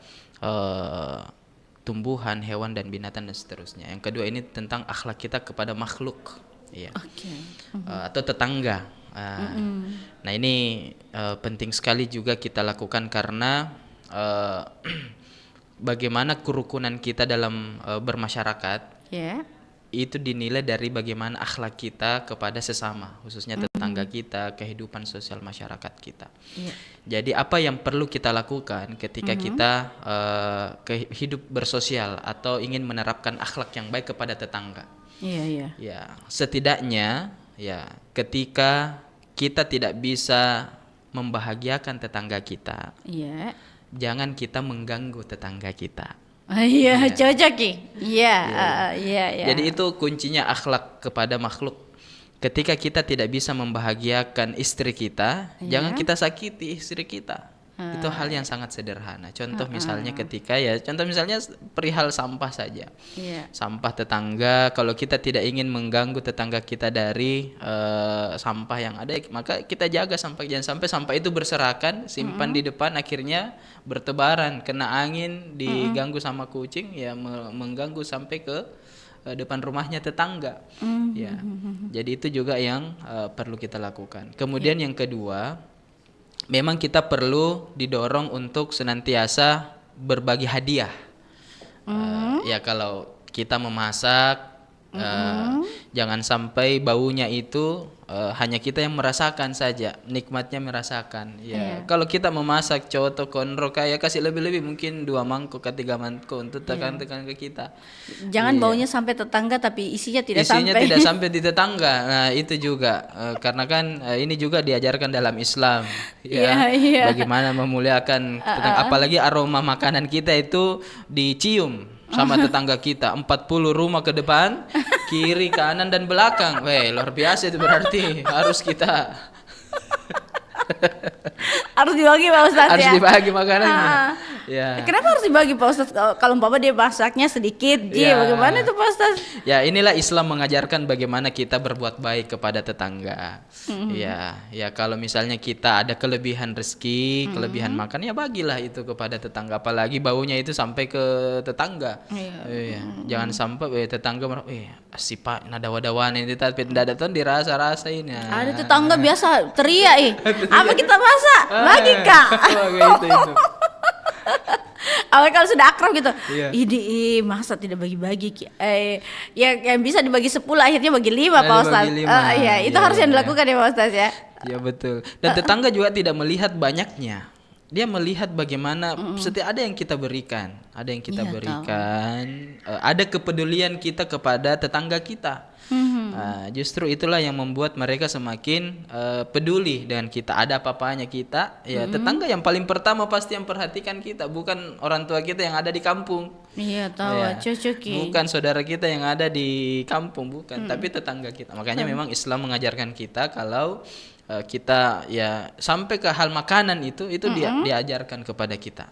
tumbuhan, hewan dan binatang dan seterusnya. Yang kedua ini tentang akhlak kita kepada makhluk, atau tetangga. Nah ini penting sekali juga kita lakukan karena bagaimana kerukunan kita dalam bermasyarakat itu dinilai dari bagaimana akhlak kita kepada sesama, khususnya tetangga kita, kehidupan sosial masyarakat kita. Jadi apa yang perlu kita lakukan ketika kita hidup bersosial atau ingin menerapkan akhlak yang baik kepada tetangga? Ya, setidaknya ya ketika kita tidak bisa membahagiakan tetangga kita, jangan kita mengganggu tetangga kita. Cocok ya. Jadi itu kuncinya akhlak kepada makhluk. Ketika kita tidak bisa membahagiakan istri kita, jangan kita sakiti istri kita. Itu hal yang sangat sederhana. Contoh misalnya perihal sampah saja. Sampah tetangga, kalau kita tidak ingin mengganggu tetangga kita dari sampah yang ada, maka kita jaga sampah, jangan sampai sampah itu berserakan, simpan di depan, akhirnya bertebaran, kena angin, diganggu sama kucing, ya mengganggu sampai ke depan rumahnya tetangga. Jadi itu juga yang perlu kita lakukan. Kemudian yang kedua, memang kita perlu didorong untuk senantiasa berbagi hadiah. Ya kalau kita memasak, jangan sampai baunya itu hanya kita yang merasakan saja, nikmatnya merasakan. Kalau kita memasak coto konro kayak kasih lebih-lebih, mungkin 2 mangkok ke 3 mangkok untuk tekan-tekan ke kita. Jangan baunya sampai tetangga tapi isinya tidak sampai di tetangga. Nah itu juga karena kan ini juga diajarkan dalam Islam bagaimana memuliakan tetangga, apalagi aroma makanan kita itu dicium sama tetangga kita, 40 rumah ke depan, kiri, kanan dan belakang. Luar biasa itu, berarti harus kita harus dibagi Pak Ustaz. Harus dibagi makanannya. Kenapa harus dibagi Pak Ustaz? Kalau umpama dia masaknya sedikit, bagaimana itu Pak Ustaz? Ya inilah Islam mengajarkan bagaimana kita berbuat baik kepada tetangga. Ya kalau misalnya kita ada kelebihan rezeki, kelebihan makan, ya bagilah itu kepada tetangga. Apalagi baunya itu sampai ke tetangga. Jangan sampai tetangga si Pak nadawa-dawan ini tapi tidak datang dirasa-rasain ya. Ada tetangga biasa teriak apa kita masak? Bagi Kak. itu. Awalnya kalau sudah akrab gitu, masa tidak bagi-bagi? Yang bisa dibagi 10 akhirnya bagi 5 Pak Ustaz. Itu harus yang dilakukan ya Pak Ustaz ya. Ya betul. Dan tetangga juga tidak melihat banyaknya. Dia melihat bagaimana setiap ada yang kita berikan, ada kepedulian kita kepada tetangga kita. Justru itulah yang membuat mereka semakin peduli dengan kita. Ada apa-apanya kita, tetangga yang paling pertama pasti yang perhatikan kita, bukan orang tua kita yang ada di kampung. Bukan saudara kita yang ada di kampung, bukan, tapi tetangga kita. Makanya memang Islam mengajarkan kita kalau kita sampai ke hal makanan itu diajarkan kepada kita.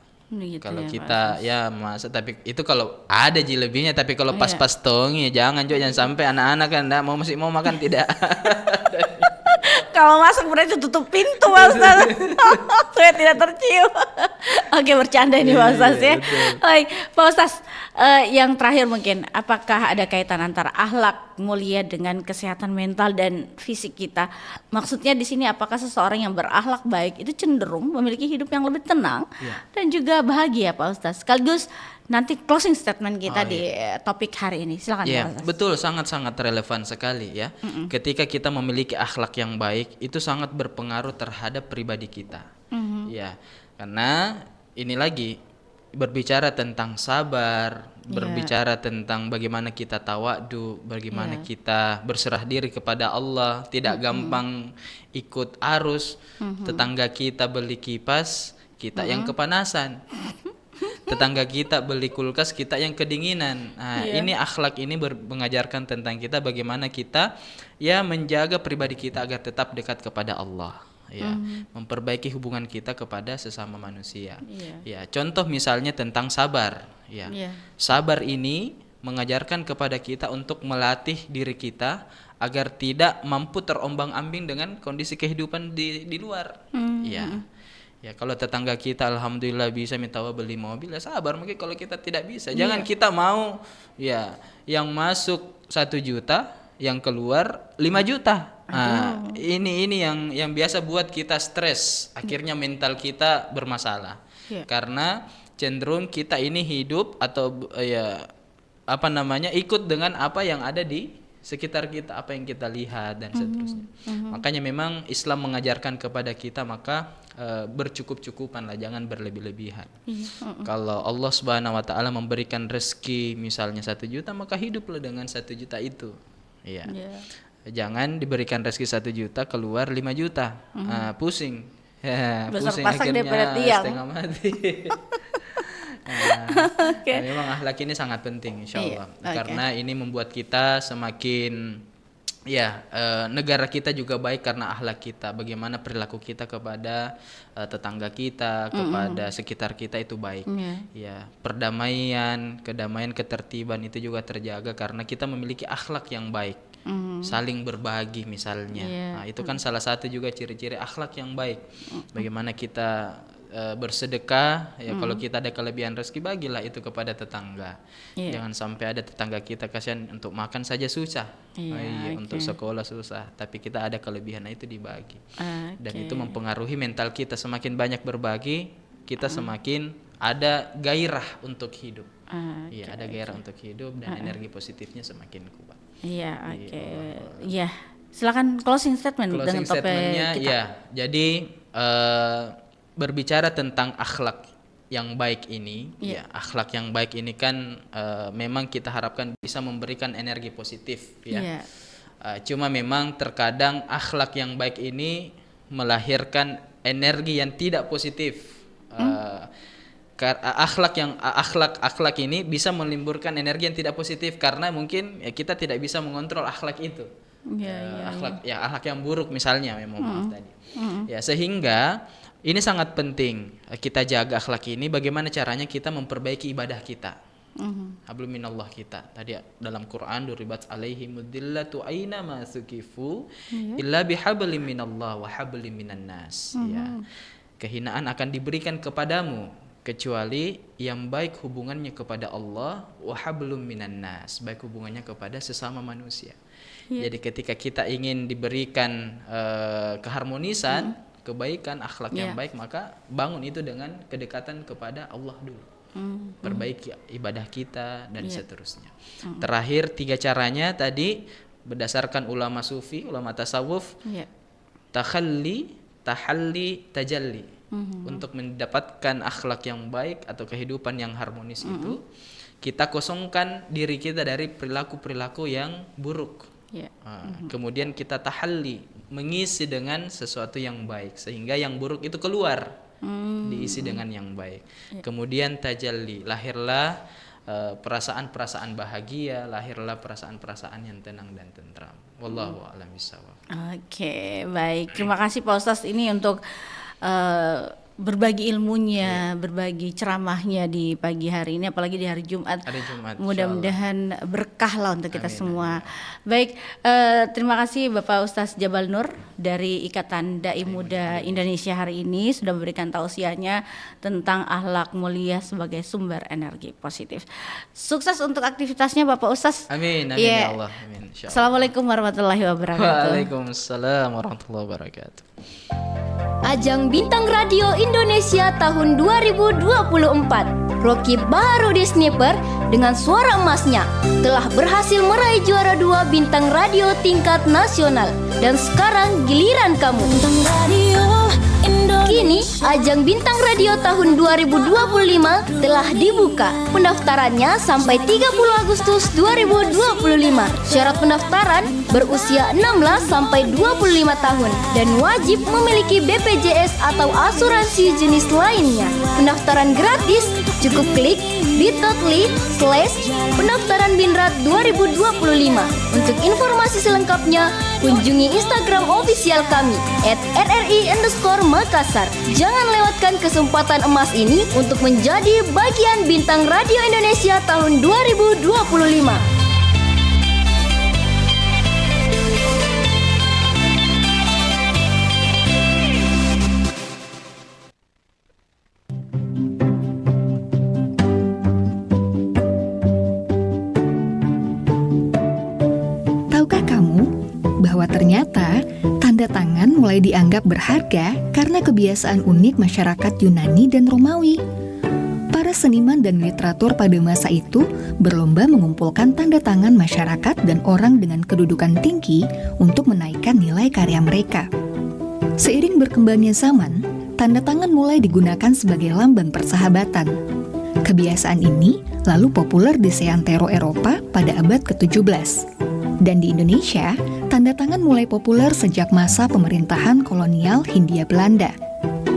Kalau kita masa, tapi itu kalau ada lebihnya, tapi kalau pas-pas jangan sampai anak-anak kan masih mau makan tidak. Kalau masak berarti tutup pintu Pak Ustaz supaya tidak tercium. Oke, bercanda ini Pak Ustaz ya. Baik Pak Ustaz, yang terakhir mungkin, apakah ada kaitan antara akhlak mulia dengan kesehatan mental dan fisik kita? Maksudnya di sini apakah seseorang yang berakhlak baik itu cenderung memiliki hidup yang lebih tenang dan juga bahagia Pak Ustaz? Sekaligus nanti closing statement kita di topik hari ini. Silakan Pak Ustaz. Betul, sangat-sangat relevan sekali ya. Ketika kita memiliki akhlak yang baik, itu sangat berpengaruh terhadap pribadi kita. Karena ini lagi berbicara tentang sabar, berbicara tentang bagaimana kita tawadu, bagaimana kita berserah diri kepada Allah, tidak gampang ikut arus. Tetangga kita beli kipas, kita yang kepanasan. Tetangga kita beli kulkas, kita yang kedinginan. Nah, ini akhlak ini mengajarkan tentang kita bagaimana kita ya menjaga pribadi kita agar tetap dekat kepada Allah. Ya, memperbaiki hubungan kita kepada sesama manusia. Ya, contoh misalnya tentang sabar. Ya, sabar ini mengajarkan kepada kita untuk melatih diri kita agar tidak mampu terombang-ambing dengan kondisi kehidupan di luar. Ya, kalau tetangga kita alhamdulillah bisa minta beli mobil, ya sabar. Mungkin kalau kita tidak bisa, jangan kita mau ya yang masuk 1 juta, yang keluar 5 juta. Nah, ini yang biasa buat kita stres, akhirnya mental kita bermasalah. Karena cenderung kita ini hidup atau ikut dengan apa yang ada di sekitar kita, apa yang kita lihat dan seterusnya. Makanya memang Islam mengajarkan kepada kita maka bercukup-cukupanlah, jangan berlebih-lebihan. Kalau Allah Subhanahu wa taala memberikan rezeki misalnya 1 juta, maka hiduplah dengan 1 juta itu. Jangan diberikan rezeki 1 juta keluar 5 juta. Pusing. Pusing akhirnya setengah mati. Memang akhlak ini sangat penting insyaallah. Karena ini membuat kita semakin negara kita juga baik karena akhlak kita. Bagaimana perilaku kita kepada tetangga kita, kepada sekitar kita itu baik. Ya, perdamaian, kedamaian, ketertiban itu juga terjaga karena kita memiliki akhlak yang baik. Saling berbagi misalnya. Nah, itu kan salah satu juga ciri-ciri akhlak yang baik. Bagaimana kita bersedekah, ya kalau kita ada kelebihan rezeki bagilah itu kepada tetangga. Jangan sampai ada tetangga kita kasihan untuk makan saja susah. Untuk sekolah susah, tapi kita ada kelebihan itu dibagi. Dan itu mempengaruhi mental kita, semakin banyak berbagi, kita semakin ada gairah untuk hidup. Ada gairah untuk hidup dan energi positifnya semakin kuat. Silakan closing statement dengan topik kita. Jadi berbicara tentang akhlak yang baik ini, akhlak yang baik ini kan memang kita harapkan bisa memberikan energi positif, cuma memang terkadang akhlak yang baik ini melahirkan energi yang tidak positif. Akhlak ini bisa menimbulkan energi yang tidak positif karena mungkin kita tidak bisa mengontrol akhlak itu. Akhlak yang buruk misalnya, maaf tadi. Sehingga ini sangat penting kita jaga akhlak ini. Bagaimana caranya kita memperbaiki ibadah kita, hablum minallah kita. Tadi dalam Quran, duribat alaihimud dillatu aina ma sukifu illa bihablim minallah wa hablim minan nas. Kehinaan akan diberikan kepadamu kecuali yang baik hubungannya kepada Allah, wa hablum minan nas, baik hubungannya kepada sesama manusia. Jadi ketika kita ingin diberikan keharmonisan, kebaikan, akhlak yang baik, maka bangun itu dengan kedekatan kepada Allah dulu. Perbaiki ibadah kita dan seterusnya. Terakhir 3 caranya tadi berdasarkan ulama sufi, ulama tasawuf, takhalli, tahalli, tajalli. Untuk mendapatkan akhlak yang baik atau kehidupan yang harmonis itu, kita kosongkan diri kita dari perilaku-perilaku yang buruk. Kemudian kita tahalli, mengisi dengan sesuatu yang baik sehingga yang buruk itu keluar, diisi dengan yang baik. Kemudian tajalli, lahirlah perasaan-perasaan bahagia, lahirlah perasaan-perasaan yang tenang dan tentram. Wallahu a'lam bishawab. Baik. Terima kasih Pak Ustadz ini untuk berbagi ilmunya, berbagi ceramahnya di pagi hari ini, apalagi di hari Jumat. Mudah-mudahan berkah lah untuk kita semua. Baik, terima kasih Bapak Ustadz Jabal Nur dari Ikatan Dai Muda Indonesia hari ini sudah memberikan tausiahnya tentang akhlak mulia sebagai sumber energi positif. Sukses untuk aktivitasnya Bapak Ustadz. Amin, ya Allah. Amin, Assalamualaikum warahmatullahi wabarakatuh. Waalaikumsalam warahmatullahi wabarakatuh. Ajang Bintang Radio Indonesia tahun 2024. Rocky baru di Sniper dengan suara emasnya telah berhasil meraih juara 2 Bintang Radio tingkat nasional. Dan sekarang giliran kamu. Bintang Radio Indonesia. Kini, Ajang Bintang Radio tahun 2025 telah dibuka. Pendaftarannya sampai 30 Agustus 2025. Syarat pendaftaran berusia 16 sampai 25 tahun dan wajib memiliki BPJS atau asuransi jenis lainnya. Pendaftaran gratis, cukup klik bit.ly/pendaftaran-binrat 2025. Untuk informasi selengkapnya, kunjungi Instagram official kami @rri_Makassar. Jangan lewatkan kesempatan emas ini untuk menjadi bagian Bintang Radio Indonesia tahun 2025. Tahukah kamu bahwa ternyata tanda tangan mulai dianggap berharga karena kebiasaan unik masyarakat Yunani dan Romawi? Para seniman dan literatur pada masa itu berlomba mengumpulkan tanda tangan masyarakat dan orang dengan kedudukan tinggi untuk menaikkan nilai karya mereka. Seiring berkembangnya zaman, tanda tangan mulai digunakan sebagai lambang persahabatan. Kebiasaan ini lalu populer di seantero Eropa pada abad ke-17. Dan di Indonesia, tanda tangan mulai populer sejak masa pemerintahan kolonial Hindia Belanda.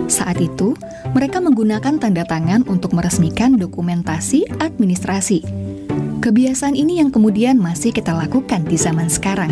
Saat itu, mereka menggunakan tanda tangan untuk meresmikan dokumentasi administrasi. Kebiasaan ini yang kemudian masih kita lakukan di zaman sekarang.